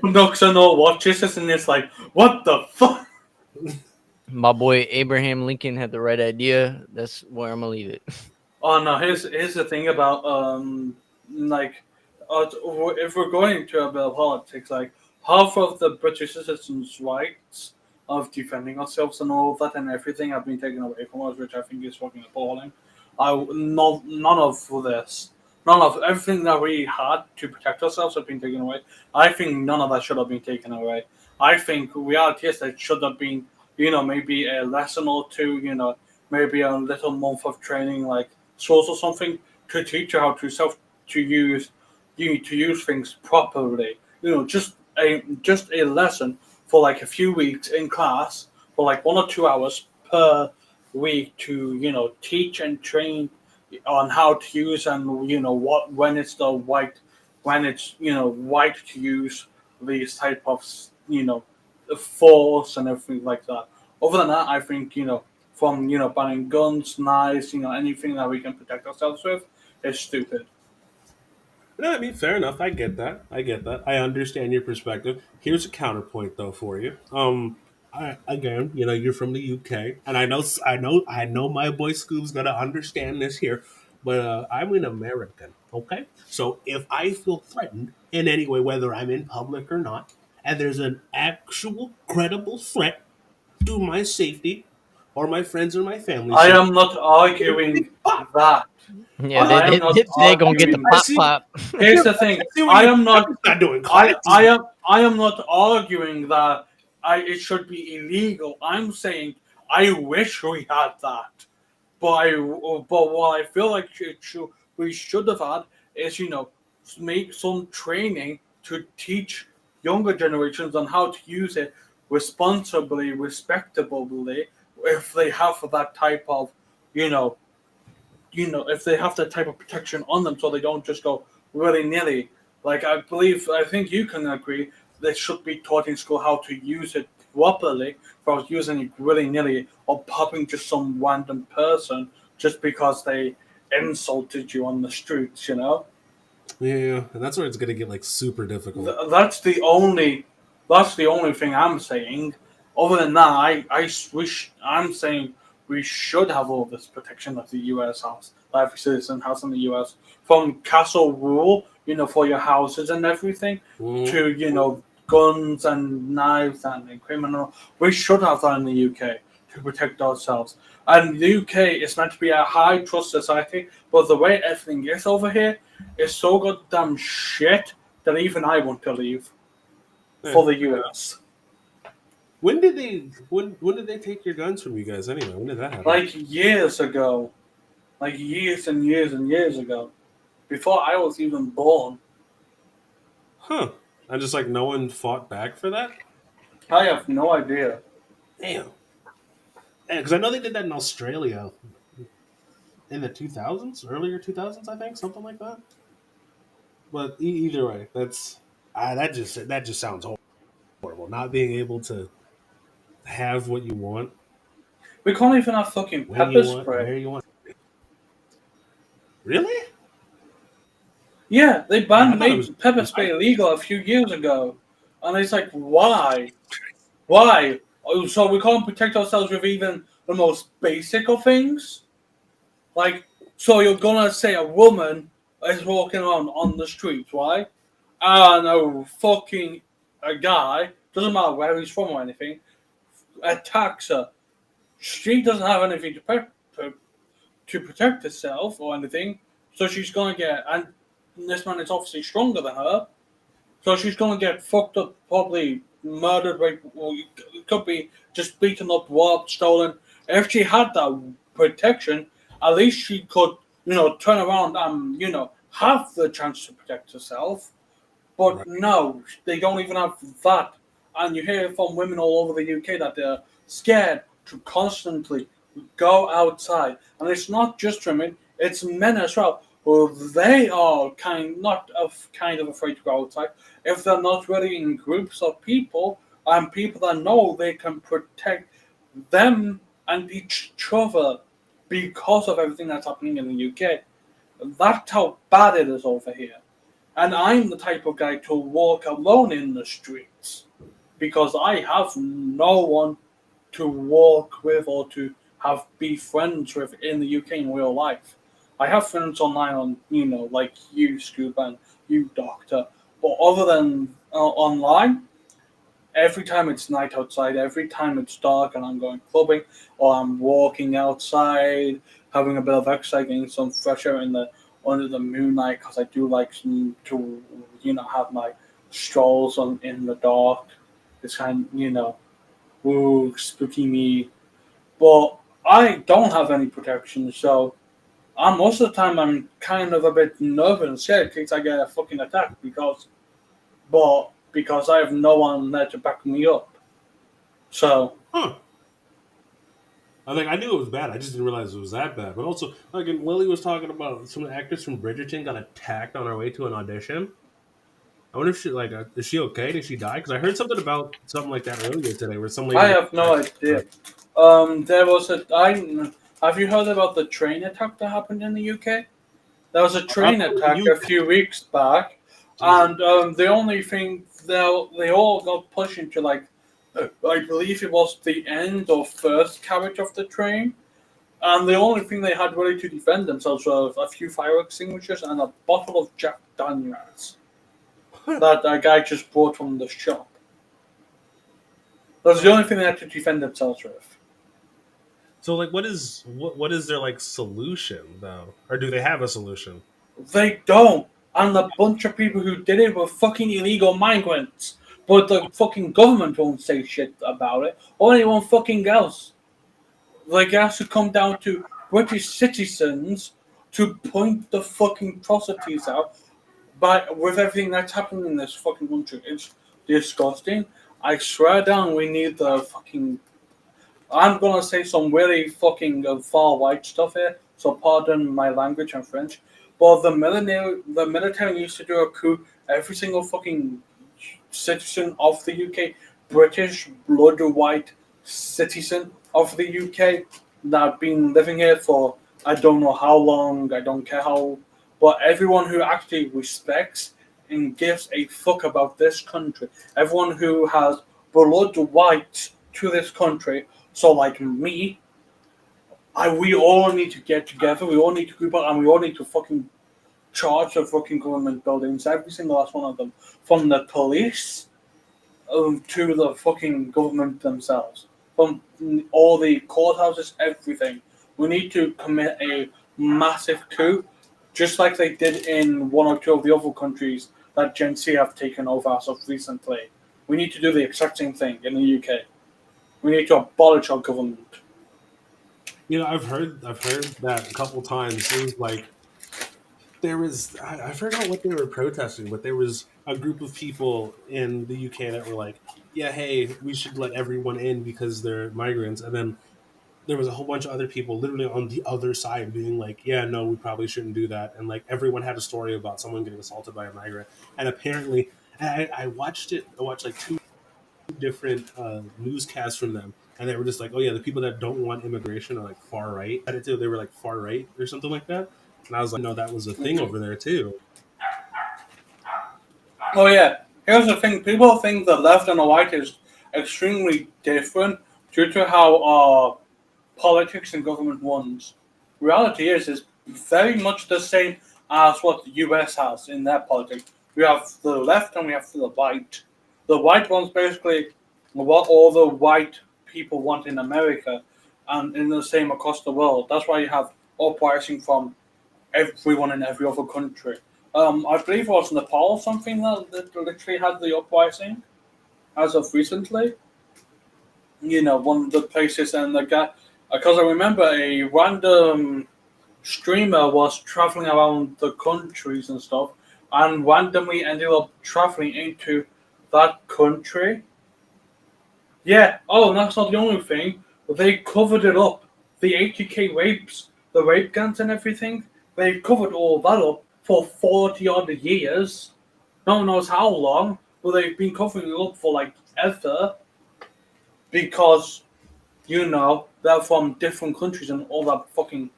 knocks on all watches us and it's like, what the fuck? my boy Abraham Lincoln had the right idea. That's where I'm gonna leave it. Oh no, here's the thing about like if we're going into a bit of politics, like half of the British citizens' rights of defending ourselves and all of that and everything have been taken away from us, which I think is fucking appalling. None of this, none of everything that we had to protect ourselves have been taken away. I think none of that should have been taken away. I think reality is that should have been, maybe a lesson or two, maybe a little month of training, like schools or something, to teach you how to use to use things properly. Just a lesson for like a few weeks in class for like 1 or 2 hours per week to teach and train on how to use and what when it's the right to use these type of force and everything like that. Other than that, I think from banning guns, knives, anything that we can protect ourselves with is stupid. No, I mean, fair enough. I get that. I get that. I understand your perspective. Here's a counterpoint, though, for you. Again, you're from the UK, and I know, my boy Scoob's gonna understand this here, but I'm an American. Okay, so if I feel threatened in any way, whether I'm in public or not, and there's an actual credible threat to my safety, or my friends or my family's I safety, am not arguing that. Yeah, well, they I they, am not they, they gonna get the arguing. I pop see. pop. Here's the I thing. see what I you're. am I'm not. just not doing I classes. I am I am not arguing that it should be illegal. I'm saying I wish we had that. But what I feel like we should have had is, make some training to teach younger generations on how to use it responsibly, respectably, if they have that type of, you know, if they have that type of protection on them, so they don't just go willy nilly. Like I think you can agree, they should be taught in school how to use it properly, without using it willy nilly or popping just some random person just because they insulted you on the streets. Yeah, and that's where it's gonna get like super difficult. That's the only thing I'm saying. Other than that, I'm saying we should have all this protection that the US has, that every citizen has in the US, from castle rule, for your houses and everything, Mhm. to guns and knives and criminal. We should have that in the UK to protect ourselves. And the UK is meant to be a high trust society, but the way everything is over here is so goddamn shit that even I want to leave Yeah. for the US. When did they take your guns from you guys anyway? When did that happen? Like years ago. Like years and years and years ago. Before I was even born. Huh? And just like no one fought back for that. I have no idea. Damn. Because I know they did that in Australia in the 2000s, earlier 2000s, I think, something like that. But either way, that just sounds horrible. Not being able to have what you want, We can't even have fucking when you pepper want, spray. where you want. Really? Yeah, they I thought it was. made pepper spray illegal a few years ago. And it's like, why? Why? Oh, so we can't protect ourselves with even the most basic of things? Like, so you're gonna say a woman is walking around on the street, right? And a guy, doesn't matter where he's from or anything, attacks her. She doesn't have anything to protect herself or anything, so she's gonna and this man is obviously stronger than her, so she's gonna get fucked up, probably murdered, or it could be just beaten up, robbed, stolen. If she had that protection, at least she could, turn around and, have the chance to protect herself. But Right. no, they don't even have that. And you hear from women all over the UK that they're scared to constantly go outside. And it's not just women, it's men as well. Well, they are kind of afraid to go outside if they're not really in groups of people and people that know they can protect them and each other because of everything that's happening in the UK. That's how bad it is over here. And I'm the type of guy to walk alone in the streets because I have no one to walk with or to be friends with in the UK in real life. I have friends online on, like you, Scuba, and you, Doctor. But other than online, every time it's night outside, every time it's dark and I'm going clubbing or I'm walking outside, having a bit of exercise, getting some fresh air under the moonlight, because I do like to have my strolls in the dark. It's kind of, ooh, spooky me. But I don't have any protection, so most of the time I'm kind of a bit nervous and scared in case I get a fucking attack because I have no one there to back me up. So Huh? I knew it was bad. I just didn't realize it was that bad. But also, like, Lily was talking about some of the actors from Bridgerton got attacked on her way to an audition. I wonder if is she okay? Did she die? Because I heard something about something like that earlier today, where some lady. I have no idea. There was have you heard about the train attack that happened in the UK? There was a train attack a few weeks back, and the only thing they all got pushed into I believe it was the end or first carriage of the train, and the only thing they had really to defend themselves was a few fire extinguishers and a bottle of Jack Daniels that a guy just bought from the shop. That's the only thing they had to defend themselves with. So, like, what is their solution though, or do they have a solution? They don't. And the bunch of people who did it were fucking illegal migrants. but the fucking government won't say shit about it, or anyone fucking else. Like, it has to come down to British citizens to point the fucking atrocities out. But with everything that's happening in this fucking country, it's disgusting. I swear down, we need the fucking. I'm gonna say some really fucking far right stuff here, so pardon my language and French. But the military used to do a coup. Every single fucking citizen of the UK, British blood white citizen of the UK that have been living here for I don't know how long, I don't care how, but everyone who actually respects and gives a fuck about this country, everyone who has blood white to this country, so like me, we all need to get together, we all need to group up, and we all need to fucking charge the fucking government buildings, every single last one of them, from the police to the fucking government themselves, from all the courthouses, everything. We need to commit a massive coup, just like they did in one or two of the other countries that Gen Z have taken over as of recently. We need to do the exact same thing in the UK. We need to abolish our government. I've heard that a couple times. It was like there was I forgot what they were protesting, but there was a group of people in the UK that were like, "Yeah, hey, we should let everyone in because they're migrants," and then there was a whole bunch of other people literally on the other side being like, "Yeah, no, we probably shouldn't do that," and like everyone had a story about someone getting assaulted by a migrant, and apparently, I watched it. I watched like two different newscasts from them, and they were just like, "Oh yeah, the people that don't want immigration are like far right." They were like far right or something like that, and I was like, "No, that was a thing over there too." Oh yeah, here's the thing: people think the left and the right is extremely different due to how politics and government runs. Reality is very much the same as what the US has in their politics. We have the left and we have the right. The right one's basically what all the white people want in America and in the same across the world. That's why you have uprising from everyone in every other country. I believe it was Nepal or something that literally had the uprising as of recently. One of the places, and the guy, because I remember a random streamer was traveling around the countries and stuff, and randomly ended up traveling into that country. Yeah, oh, and that's not the only thing. They covered it up. The 80K rapes, the rape gangs and everything, they covered all that up for 40 odd years. No one knows how long, but they've been covering it up for like ever because they're from different countries and all that fucking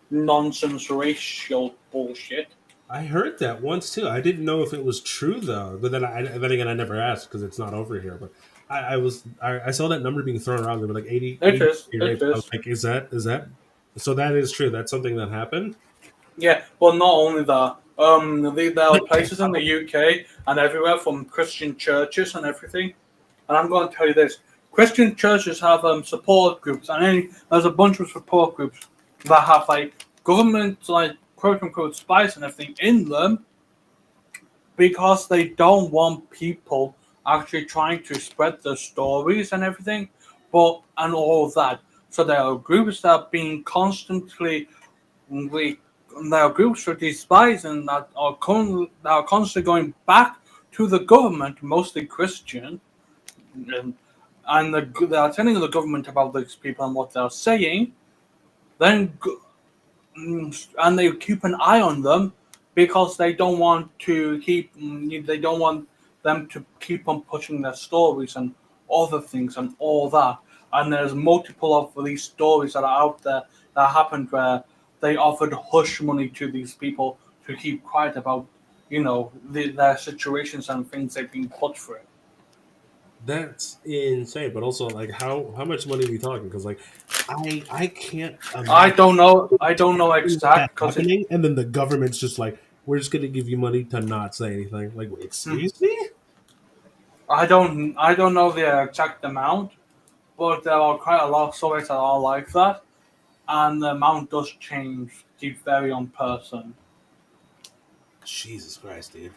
nonsense racial bullshit. I heard that once too. I didn't know if it was true though, but then again, I never asked because it's not over here. But I saw that number being thrown around. There were like 80, It 80 is, it rapes. I was is. like, is that? So that is true. That's something that happened. Yeah, well, not only that, there are places in the UK and everywhere from Christian churches and everything. And I'm going to tell you this: Christian churches have support groups, and there's a bunch of support groups that have like government, like quote unquote spies and everything in them, because they don't want people actually trying to spread the stories and everything, and all of that. So there are groups that are being constantly we there are groups for these spies and that are constantly going back to the government, mostly Christian, and, they are telling the government about these people and what they're saying. Then and they keep an eye on them because they don't want them to keep on pushing their stories and other things and all that. And there's multiple of these stories that are out there that happened where they offered hush money to these people to keep quiet about their situations and things they've been put through. That's insane. But also, like, how much money are we talking? Because like, I can't I imagine don't know. I don't know that exact because it. happening, and then the government's just like, we're just going to give you money to not say anything. Like, wait, excuse me? I don't know the exact amount, but there are quite a lot of stories that are like that, and the amount does change. Keep vary on person. Jesus Christ, dude.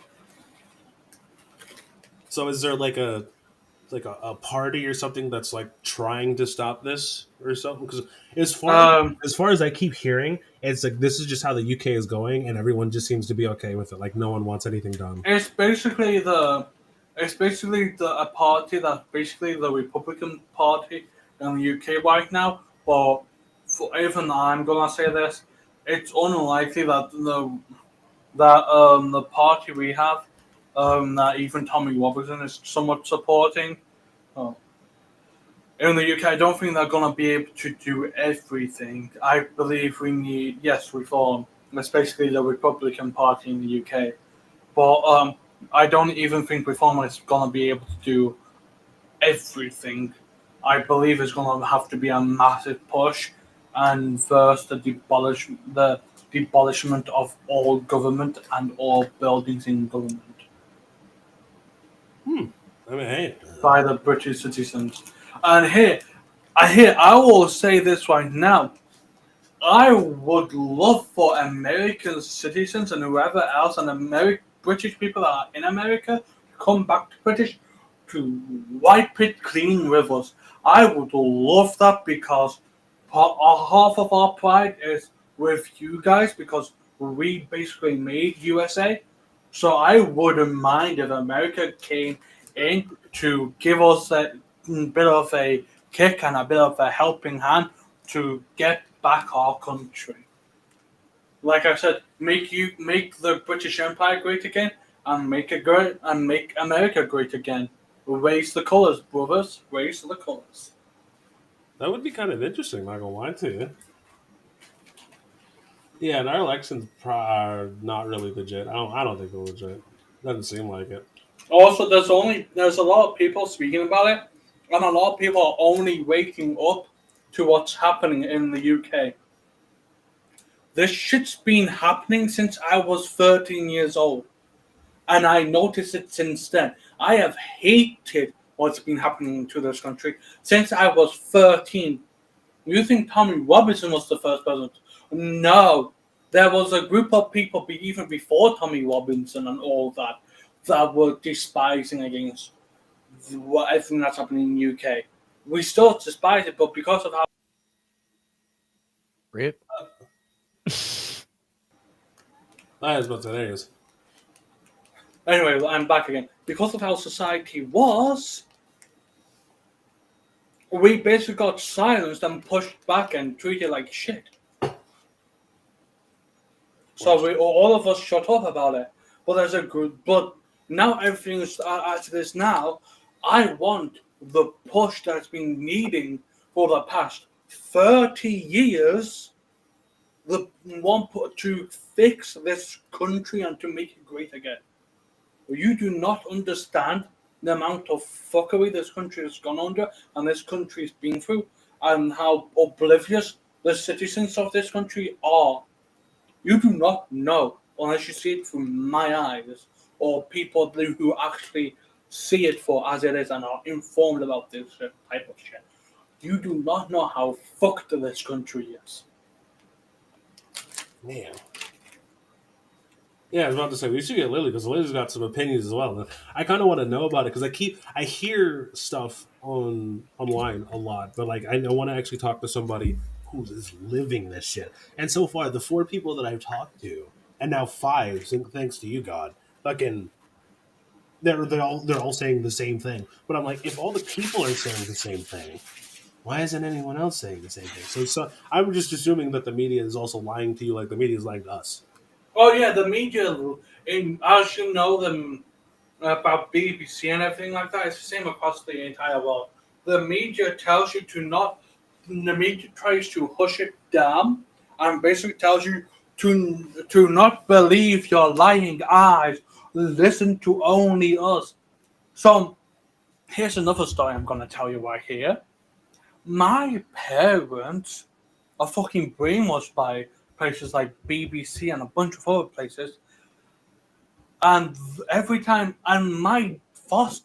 So is there like a party or something that's like trying to stop this or something? Because as far as Um, as far as I keep hearing, it's like this is just how the UK is going, and everyone just seems to be okay with it. Like no one wants anything done. it's basically a party that's basically the Republican Party in the UK right now. But for even I'm gonna say this, it's unlikely that the party we have, that even Tommy Robertson is somewhat supporting. uh, In the UK, I don't think they're going to be able to do everything. I believe we need, yes, reform, especially the Republican Party in the UK. But I don't even think reform is going to be able to do everything. I believe it's going to have to be a massive push, and first the demolishment of all government and all buildings in government I mean, hey, by the British citizens. And I will say this right now. I would love for American citizens and whoever else and British people that are in America to come back to British to wipe it clean with us. I would love that because half of our pride is with you guys because we basically made USA. So I wouldn't mind if America came in to give us a bit of a kick and a bit of a helping hand to get back our country. Like I said, make the British Empire great again and make America great again. Raise the colours, brothers. Raise the colours. that would be kind of interesting. Not gonna lie to you. Yeah, and our elections are not really legit. I don't think they're legit. Doesn't seem like it. Also, there's a lot of people speaking about it, and a lot of people are only waking up to what's happening in the UK. This shit's been happening since I was 13 years old, and I noticed it since then. I have hated what's been happening to this country since I was 13. You think Tommy Robinson was the first president? No. There was a group of people even before Tommy Robinson and all that were despising against everything that's happening in the UK. We still despise it, but because of how Rip. That is what it is. anyway, I'm back again. Because of how society was, we basically got silenced and pushed back and treated like shit. So all of us shut up about it. But there's a good. But now everything is as it is now. I want the push that's been needing for the past 30 years. The one to fix this country and to make it great again. You do not understand the amount of fuckery this country has gone under and this country's been through, and how oblivious the citizens of this country are. You do not know unless you see it through my eyes or people who actually see it for as it is and are informed about this type of shit. You do not know how fucked this country is. Man. Yeah, I was about to say we should get Lily because Lily's got some opinions as well. I kind of want to know about it because I hear stuff online a lot, but like I want to actually talk to somebody who is living this shit. And so far, the 4 people that I've talked to, and now 5, thanks to you, God, fucking, they're all saying the same thing. But I'm like, if all the people are saying the same thing, why isn't anyone else saying the same thing? So I'm just assuming that the media is also lying to you, like the media is lying to us. Oh yeah, the media, as you know, them about BBC and everything like that, it's the same across the entire world. The media tells you to not. The media tries to hush it down and basically tells you to not believe your lying eyes. Listen to only us. So here's another story I'm gonna tell you right here. My parents are fucking brainwashed by places like BBC and a bunch of other places. And every time, and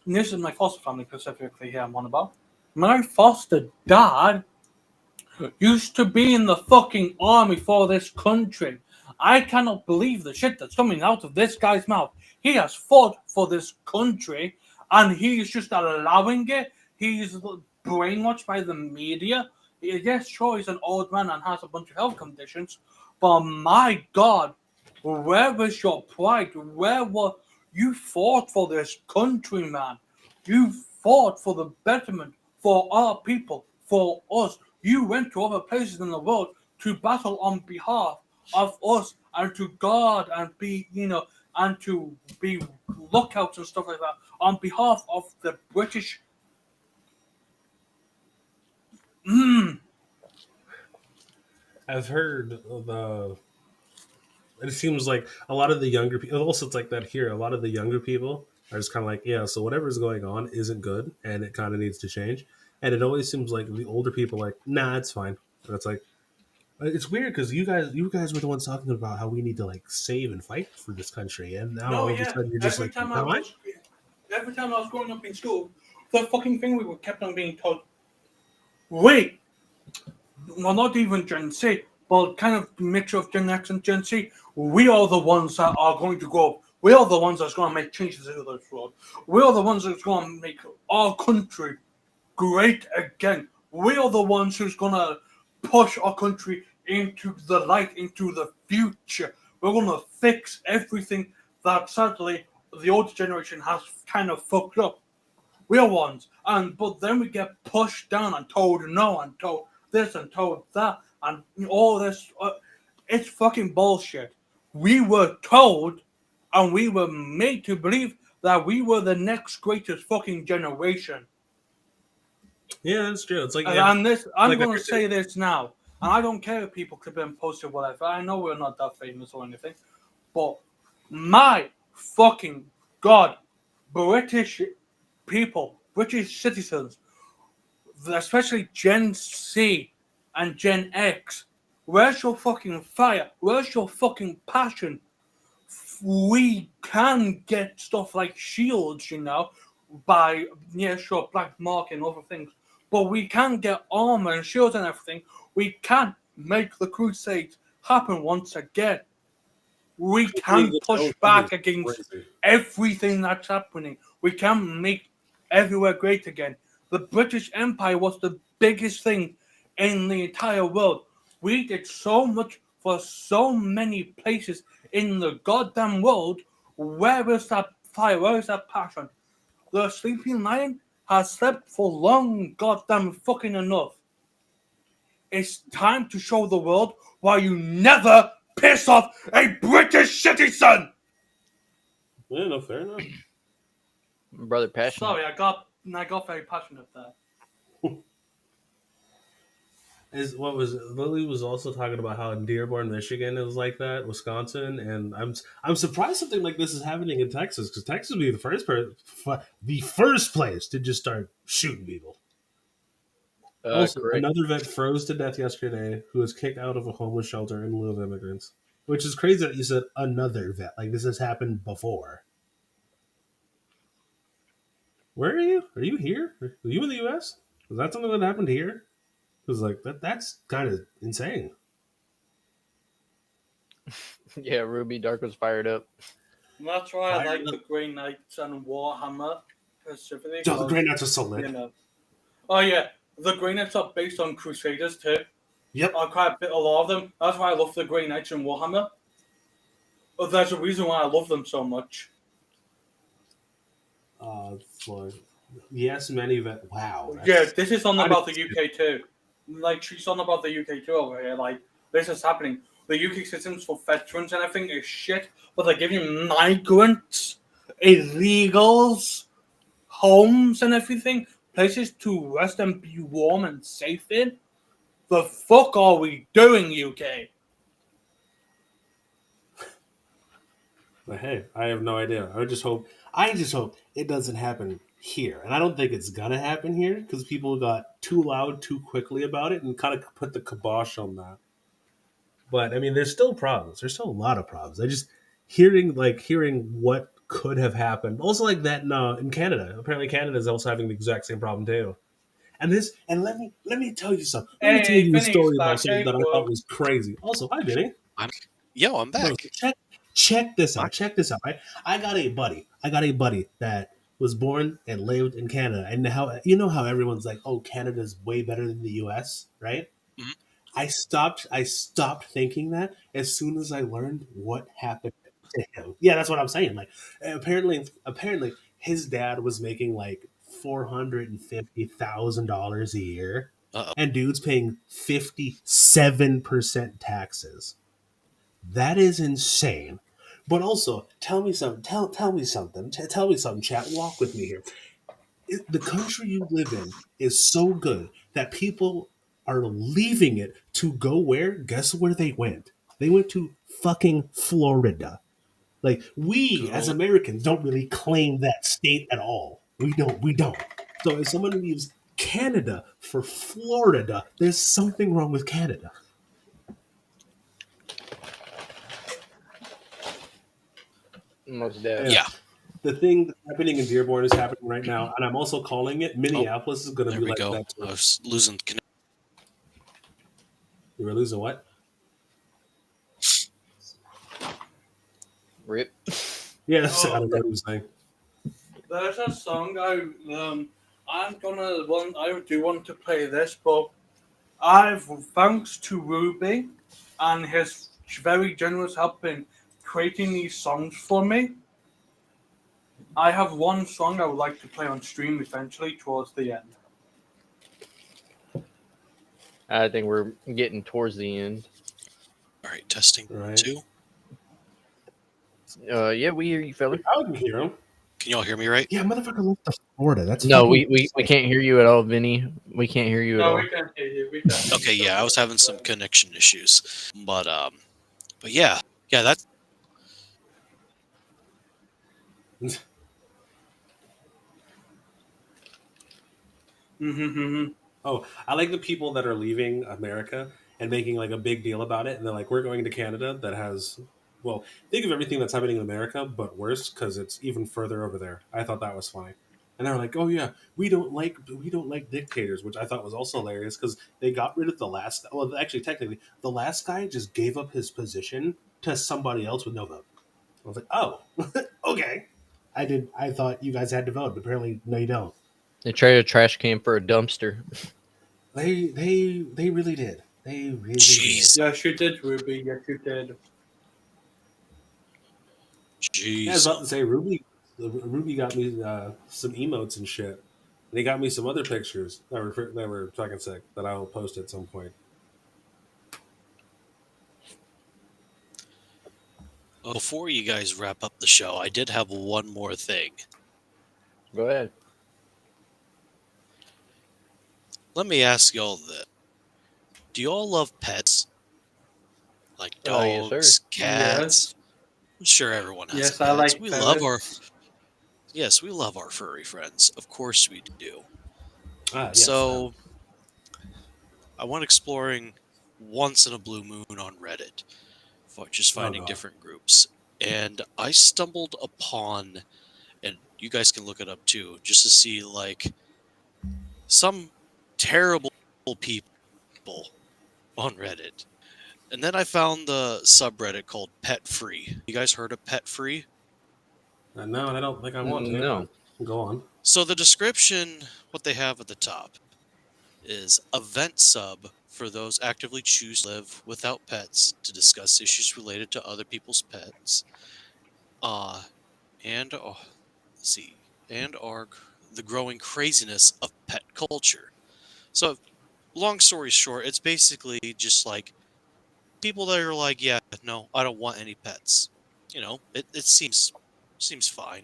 this is my foster family specifically here I'm on about. My foster dad used to be in the fucking army for this country. I cannot believe the shit that's coming out of this guy's mouth. He has fought for this country and he's just allowing it. He's brainwashed by the media. Yes, sure, he's an old man and has a bunch of health conditions, but my God, where was your pride? Where were you fought for this country, man? You fought for the betterment for our people, for us. You went to other places in the world to battle on behalf of us and to guard and be, and to be lookouts and stuff like that on behalf of the British. I've heard the. It seems like a lot of the younger people. Also, it's like that here. A lot of the younger people are just kind of like, yeah. So whatever's going on isn't good, and it kind of needs to change. And it always seems like the older people are like, nah, it's fine. And it's like, it's weird because you guys were the ones talking about how we need to like save and fight for this country, and now No, all of a yeah. sudden you're just like, Every time I was growing up in school, the fucking thing we were kept on being told, wait, well, not even Gen Z, but kind of mixture of Gen X and Gen Z. We are the ones that are going to go. We are the ones that's going to make changes to this world. We are the ones that's going to make our country great again. We are the ones who's going to push our country into the light, into the future. We're going to fix everything that sadly the older generation has kind of fucked up. We are ones, but then we get pushed down and told no and told this and told that and all this. It's fucking bullshit. We were told and we were made to believe that we were the next greatest fucking generation. yeah, that's true. It's like, And this, I'm like going to say this now, and I don't care if people clip and post it, whatever. I know we're not that famous or anything, but my fucking God, British people, British citizens, especially Gen C and Gen X, where's your fucking fire? Where's your fucking passion? We can get stuff like shields, by, black market and other things. But we can get armor and shields and everything. We can make the Crusades happen once again. We can push back against everything that's happening. We can make everywhere great again. The British Empire was the biggest thing in the entire world. We did so much for so many places in the goddamn world. Where is that fire? Where is that passion? The sleeping lion has slept for long goddamn fucking enough. It's time to show the world why you never piss off a British citizen. Yeah, no, fair enough. Brother passion. Sorry, I got very passionate there. Lily was also talking about how in Dearborn, Michigan, it was like that, Wisconsin, and I'm surprised something like this is happening in Texas because Texas would be the first place to just start shooting people. Also, Correct. another vet froze to death yesterday who was kicked out of a homeless shelter in lieu of immigrants, which is crazy that you said another vet. Like this has happened before. Where are you? Are you here? Are you in the U.S.? Is that something that happened here? Because like that's kind of insane. Yeah, Ruby Dark was fired up. That's why I like the Grey Knights and Warhammer specifically. The Grey Knights are so lit. Oh yeah, the Grey Knights are based on Crusaders too. Yep. A lot of them. That's why I love the Grey Knights and Warhammer. But there's a reason why I love them so much. Yes, many vet. Wow. Yeah, this is on about the UK too. Like she's on about the UK too over here. Like this is happening. The UK systems for veterans and everything is shit, but they're giving migrants, illegals, homes and everything, places to rest and be warm and safe in. The fuck are we doing, UK? But hey, I have no idea. I just hope it doesn't happen here, and I don't think it's gonna happen here because people got too loud too quickly about it and kind of put the kibosh on that. But I mean, there's still problems. There's still a lot of problems. I just hearing what could have happened. Also, like that in Canada. Apparently, Canada is also having the exact same problem too. And let me tell you something. Let me tell you a story about something that I thought was crazy. Also, hi, Vinny. I'm back. Bro, check this out. Check this out. Right? I got a buddy that was born and lived in Canada, and how you know how everyone's like, "Oh, Canada's way better than the U.S." Right? Mhm. I stopped thinking that as soon as I learned what happened to him. Yeah, that's what I'm saying. Like, apparently, his dad was making like $450,000 a year, Uh-oh. and dude's paying 57% taxes. That is insane. But also, tell me something. Tell me something. Tell me something. Chat. Walk with me here. The country you live in is so good that people are leaving it to go where? Guess where they went? They went to fucking Florida. Like, we Good as old. Americans don't really claim that state at all. We don't. We don't. So if someone leaves Canada for Florida, there's something wrong with Canada. Most deaf. Yeah. Yeah. The thing that's happening in Dearborn is happening right now, and I'm also calling it. Oh, Minneapolis is going to there be we like go. that I too. was losing You were losing what? Rip. Yeah, that's, I Oh, don't know what he was saying. there's a song I do want to play this, but I've thanks to Ruby and his very generous help in creating these songs for me. I have one song I would like to play on stream eventually towards the end. I think we're getting towards the end. All right, testing Right. 2. Yeah, we hear you, fella. I can hear him. Can y'all hear me right? Yeah, motherfucker left to Florida. That's No, fucking we can't hear you at all, Vinny. We can't hear you at No, all. we can't hear you. We can't. Okay, yeah, I was having some connection issues. But yeah. Yeah, that's Mm-hmm. Oh, I like the people that are leaving America and making like a big deal about it, and they're like, "We're going to Canada that has." Well, think of everything that's happening in America, but worse because it's even further over there. I thought that was funny, and they're like, "Oh yeah, we don't like dictators," which I thought was also hilarious because they got rid of the last. Well, actually, technically, the last guy just gave up his position to somebody else with no vote. I was like, "Oh, okay." I thought you guys had to vote, but apparently, no, you don't. They traded a trash can for a dumpster. They really did. They really did. jeez. Yes, you did, Ruby. Yes, you did. Yeah, I was Jeez. about to say Ruby got me some emotes and shit. And he got me some other pictures that were fucking sick that I'll post at some point. Before you guys wrap up the show, I did have one more thing. Go ahead. Let me ask y'all this. Do y'all love pets? Like Yes, sir. dogs, cats? Yes. I'm sure everyone has Yes, a I pet. like ferrets. Yes, we love our furry friends. Of course we do. Ah, yes. So I went exploring once in a blue moon on Reddit, just Oh finding god. different groups. And I stumbled upon, and you guys can look it up too, just to see like some terrible people on Reddit. And then I found the subreddit called Pet Free. You guys heard of Pet Free? No, I don't think I want to, No. but go on. So the description, what they have at the top, is a vent sub for those actively choose to live without pets to discuss issues related to other people's pets. And let's see, and are the growing craziness of pet culture. So, long story short, it's basically just like people that are like, yeah, no, I don't want any pets. It seems fine.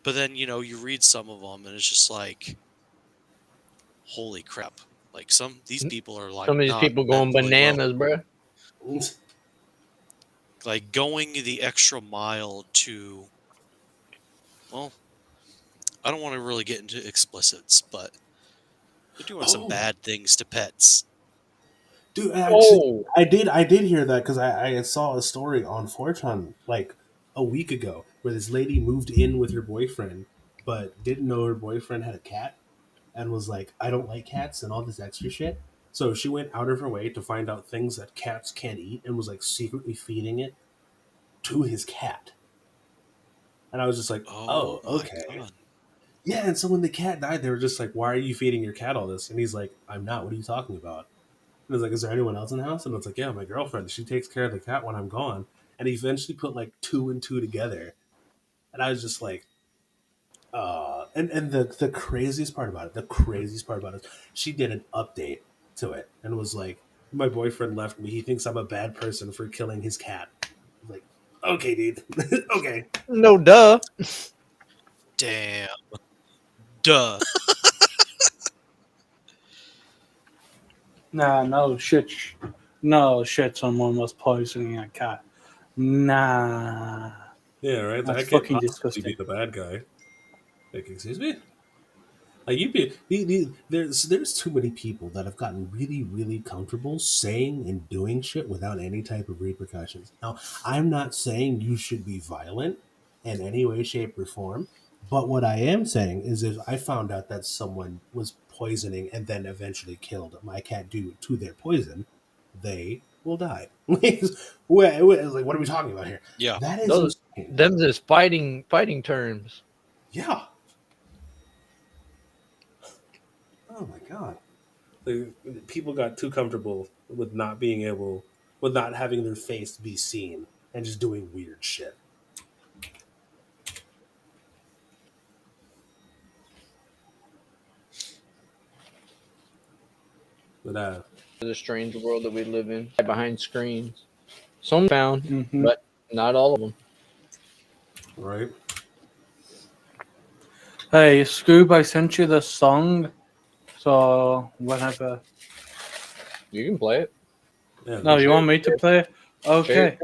But then you read some of them, and it's just like, holy crap! Like these people are like Some of these not people going mentally well. bananas, bro. Like going the extra mile to, well, I don't want to really get into explicits, but they're doing some Oh, bad things to pets. dude, actually, Oh, I did hear that because I saw a story on 4chan like a week ago where this lady moved in with her boyfriend, but didn't know her boyfriend had a cat and was like, I don't like cats and all this extra shit. So she went out of her way to find out things that cats can't eat and was like secretly feeding it to his cat. And I was just like, Oh oh, my okay. god. Yeah, and so when the cat died, they were just like, why are you feeding your cat all this? And he's like, I'm not. What are you talking about? And I was like, is there anyone else in the house? And it's like, yeah, my girlfriend. She takes care of the cat when I'm gone. And he eventually put like two and two together. And I was just like, and the craziest part about it, she did an update to it and was like, my boyfriend left me. He thinks I'm a bad person for killing his cat. I was like, okay, dude. Okay. No, duh. Damn. Duh. Nah, no shit. No shit, someone was poisoning a cat. Nah. Yeah, right. That's That can't fucking possibly disgusting. be the bad guy. Like, excuse me? Like there's too many people that have gotten really, really comfortable saying and doing shit without any type of repercussions. Now, I'm not saying you should be violent in any way, shape, or form, but what I am saying is if I found out that someone was poisoning and then eventually killed my cat due to their poison, they will die. What are we talking about here? Yeah. That is Those insane. them's is fighting terms. Yeah. Oh my god. People got too comfortable with not having their face be seen and just doing weird shit. But The strange world that we live in, behind screens. Some found, Mm-hmm. but not all of them. right? Hey, Scoob, I sent you the song. So, whenever. You can play it. Yeah, No, you want me to play it? Okay.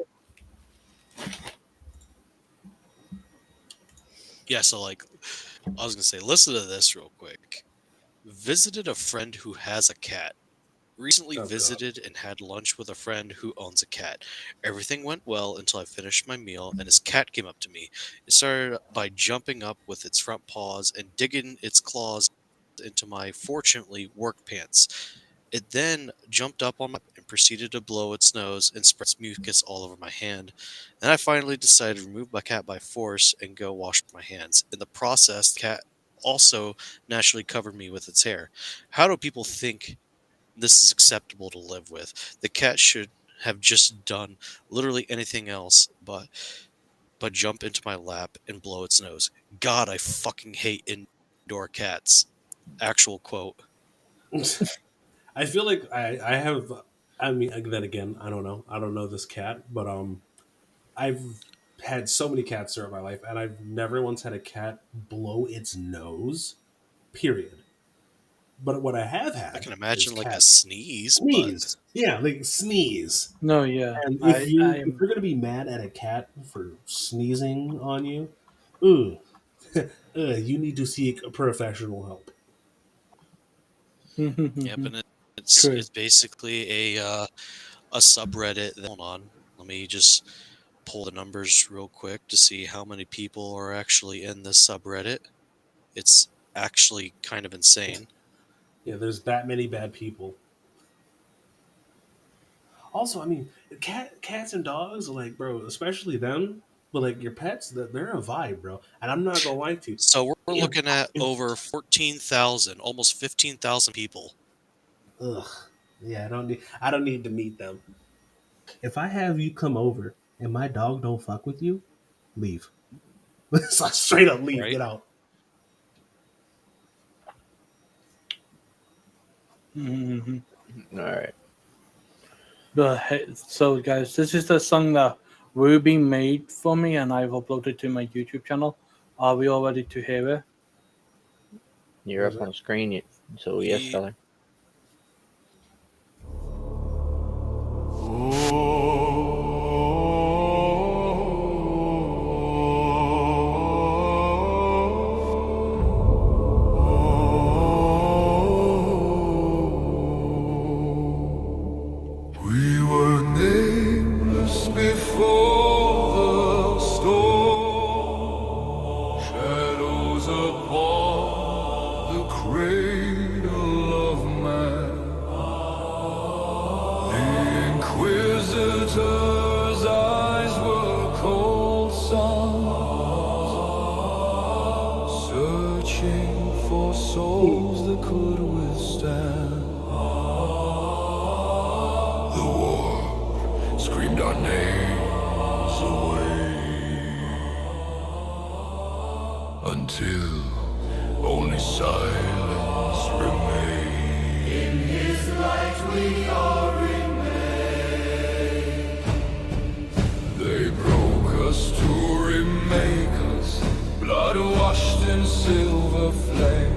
Yeah, so like I was gonna say, listen to this real quick. Visited a friend who has a cat. Recently Oh, God. visited and had lunch with a friend who owns a cat. Everything went well until I finished my meal and his cat came up to me. It started by jumping up with its front paws and digging its claws into my, fortunately, work pants. It then jumped up on my and proceeded to blow its nose and spread its mucus all over my hand. Then I finally decided to remove my cat by force and go wash my hands. In the process, the cat also naturally covered me with its hair. How do people think this is acceptable to live with? The cat should have just done literally anything else but jump into my lap and blow its nose. God, I fucking hate indoor cats. Actual quote. I feel like I have. I mean, then again, I don't know. I don't know this cat, but I've had so many cats throughout my life, and I've never once had a cat blow its nose. Period. But what I have I had can is imagine like a cats sneeze, but sneeze. Yeah, like sneeze. No, yeah. And if I'm. you're gonna be mad at a cat for sneezing on you, ooh, you need to seek professional help. yep, and it's True. it's basically a subreddit. Hold on, let me just pull the numbers real quick to see how many people are actually in this subreddit. It's actually kind of insane. Yeah, there's that many bad people. Also, I mean, cats and dogs, like, bro, especially them, but like your pets, they're a vibe, bro. And I'm not gonna lie to you. So we're If, looking at if over 14,000, almost 15,000 people. ugh, yeah, I don't need to meet them. If I have you come over and my dog don't fuck with you, leave. So straight up leave, Right? get out. Mm-hmm. All right. But hey, so, guys, this is the song that Ruby made for me, and I've uploaded to my YouTube channel. Are we all ready to hear it? You're up on the screen. So yes, Ye- fella. We were nameless before the storm, shadows upon the cradle of souls that could withstand. The war screamed our names away until only silence remained. In His light we are remain. They broke us to remake us, blood washed in silver flame.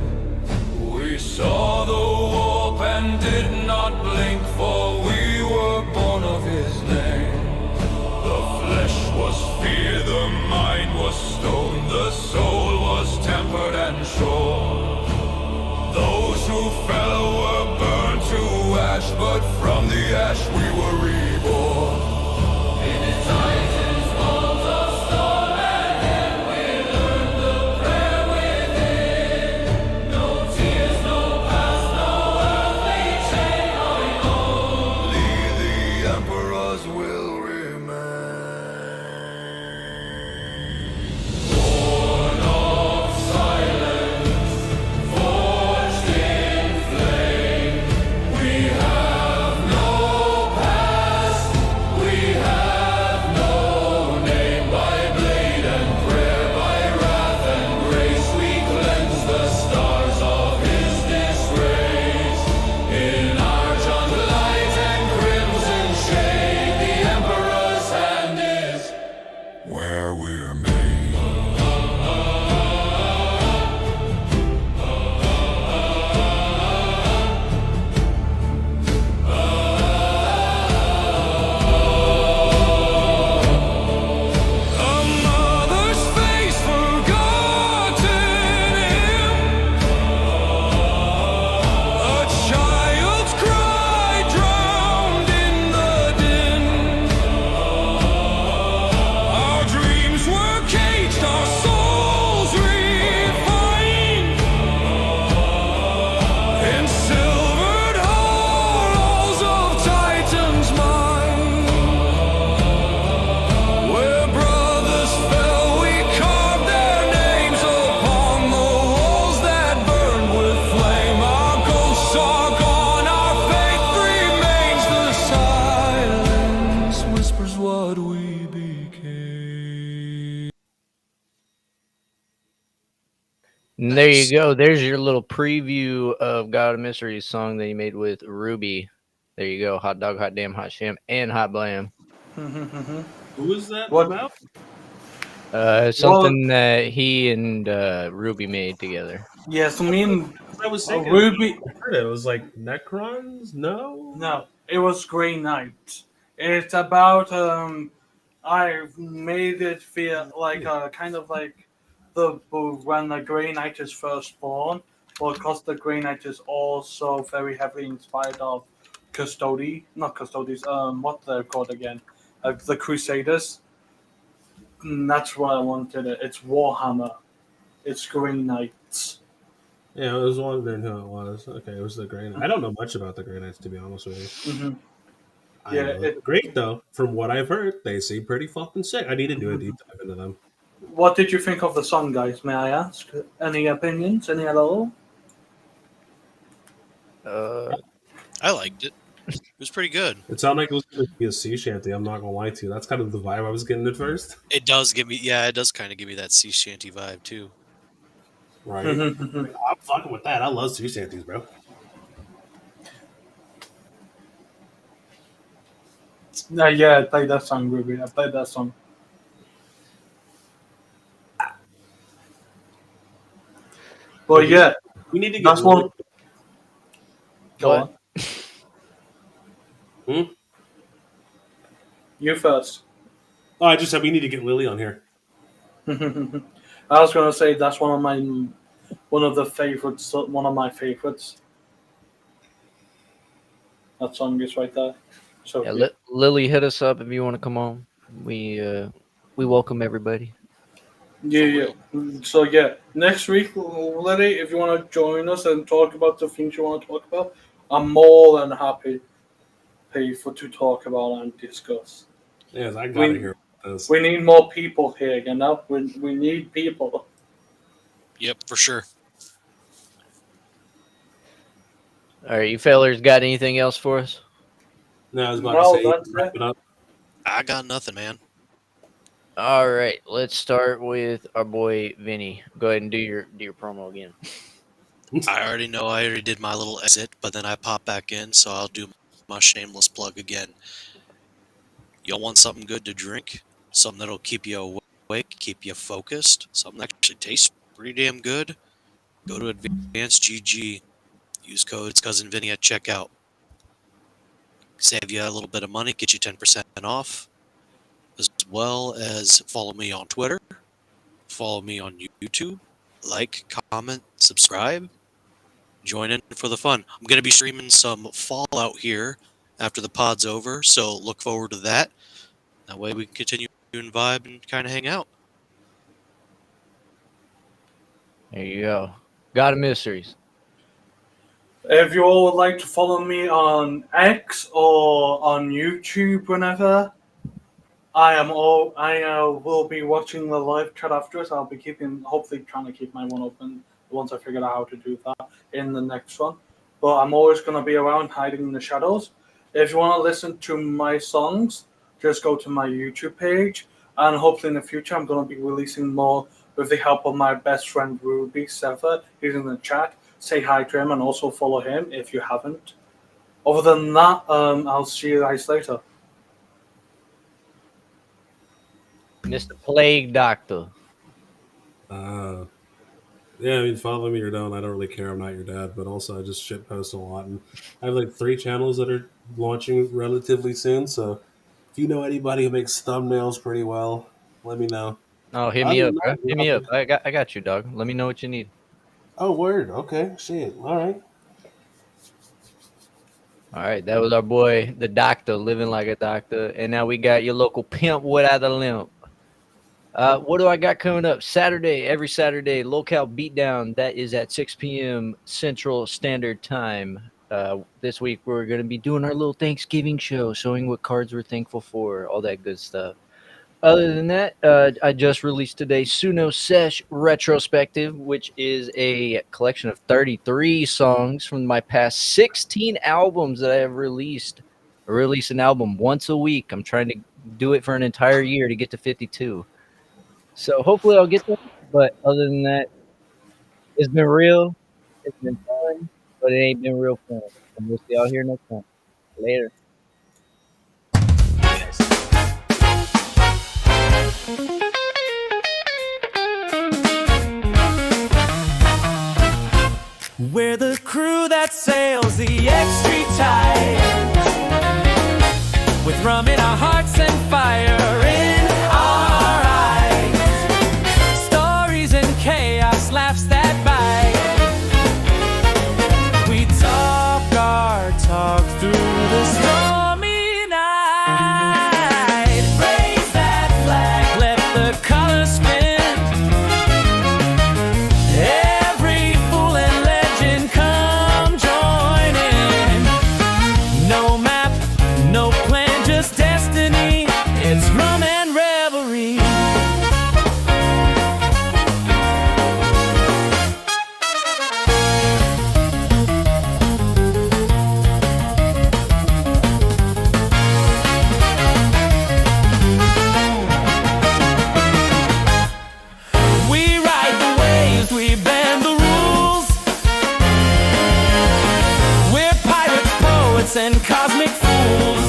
We saw the warp and did not blink, for we were born of His name. The flesh was fear, the mind was stone, the soul was tempered and sure. Those who fell were burned to ash, but from the ash we were reborn. In His Titan's walls of storm and him, we learned the prayer within. No tears, no past, no earthly chain, only the emperors will remain. Born of silence, forged in flame. We have no past, we have no name. By blade and prayer, by wrath and grace, we cleanse the stars of His disgrace. In argent light and crimson shade, the Emperor's hand is where we're made. A mother's face forgotten Him, a child's cry drowned in the din. Our dreams were caged, our souls refined in silvered halls of Titan's mind. Where brothers fell, we carved their names upon the walls that burned with flame. Our ghosts are gone, our faith remains. The silence whispers what we became. And there you go. There's your little preview of God of Mysteries song that he made with Ruby. There you go. Hot dog, hot damn, hot sham, and hot blam. Who is that What? about? Something that he and Ruby made together. Yes, I mean, I was thinking. Ruby. I heard it. It was like Necrons? No? No, it was Grey Knight. It's about I made it feel like kind of like the when the Grey Knight is first born, because the Grey Knight is also very heavily inspired of not Custodies. What they're called again? The Crusaders. That's what I wanted. It's Warhammer. It's Grey Knights. Yeah, I was wondering who it was. Okay, it was the Grey Knight. I don't know much about the Grey Knights, to be honest with you. Mm-hmm. I Yeah, know they're great, though. From what I've heard, they seem pretty fucking sick. I need to do a deep dive into them. What did you think of the song, guys? May I ask? Any opinions? Any at all? I liked it. It was pretty good. It sounded like it was going to be a sea shanty. I'm not going to lie to you. That's kind of the vibe I was getting at first. It does give me, yeah, it does kind of give me that sea shanty vibe too. Right. I'm fucking with that. I love sea shanties, bro. Yeah, I played that song, Ruby. I played that song. But yeah, We need to get that's one. Go What? on. Hmm? You first. Oh, I just said we need to get Lily on here. I was gonna say that's one of my favorites. One of my favorites. That song is right there. So Yeah, Lily, hit us up if you want to come on. We welcome everybody. yeah. So yeah, next week, Lily, if you want to join us and talk about the things you want to talk about, I'm more than happy to talk about and discuss. Yes, I gotta hear this. We need more people here, you know. We need people. Yep, for sure. All right, you fellers got anything else for us? No, I was about to No, say that's wrap it. it up. I got nothing, man. All right, let's start with our boy Vinny. Go ahead and do your promo again. I already know I already did my little exit, but then I pop back in, so I'll do my shameless plug again. Y'all want something good to drink? Something that'll keep you awake, keep you focused, something that actually tastes pretty damn good? Go to Advanced GG. Use code It's Cousin Vinny at checkout. Save you a little bit of money, get you 10% off, as well as follow me on Twitter, follow me on YouTube, like, comment, subscribe, join in for the fun. I'm going to be streaming some Fallout here after the pod's over, so look forward to that. That way we can continue and vibe and kind of hang out. There you go. God of Mysteries. If you all would like to follow me on X or on YouTube whenever, I will be watching the live chat afterwards. I'll be hopefully trying to keep my one open once I figure out how to do that in the next one. But I'm always going to be around hiding in the shadows. If you want to listen to my songs, just go to my YouTube page. And hopefully in the future, I'm going to be releasing more with the help of my best friend Ruby Sever. He's in the chat. Say hi to him and also follow him if you haven't. Other than that, I'll see you guys later. Mr. Plague Doctor. Yeah, I mean, follow me or don't. I don't really care. I'm not your dad, but also I just shit post a lot, and I have like 3 channels that are launching relatively soon. So if you know anybody who makes thumbnails pretty well, let me know. Oh, hit me Other up, than bro. that, Hit me up. I got you, dog. Let me know what you need. oh, word. Okay, shit. All right. All right, that was our boy, the doctor, living like a doctor. And now we got your local pimp without a limp. What do I got coming up? Every Saturday, Locale Beatdown. That is at 6 p.m. Central Standard Time. This week, we're going to be doing our little Thanksgiving show, showing what cards we're thankful for, all that good stuff. Other than that, I just released today Suno Sesh Retrospective, which is a collection of 33 songs from my past 16 albums that I have released. I release an album once a week. I'm trying to do it for an entire year to get to 52. So hopefully I'll get there. But other than that, it's been real. It's been fun, but it ain't been real fun. And we'll see y'all here next time. Later. We're the crew that sails the X-Street tide, with rum in our hearts and fire in our eyes. Stories and chaos, laughs that bite. We talk our talk through the stormy night. Raise that flag, let the colors spin. Every fool and legend come join in. No map, no plan, just destiny. It's rum and revelry. We ride the waves, we bend the rules. We're pirates, poets, and cosmic fools.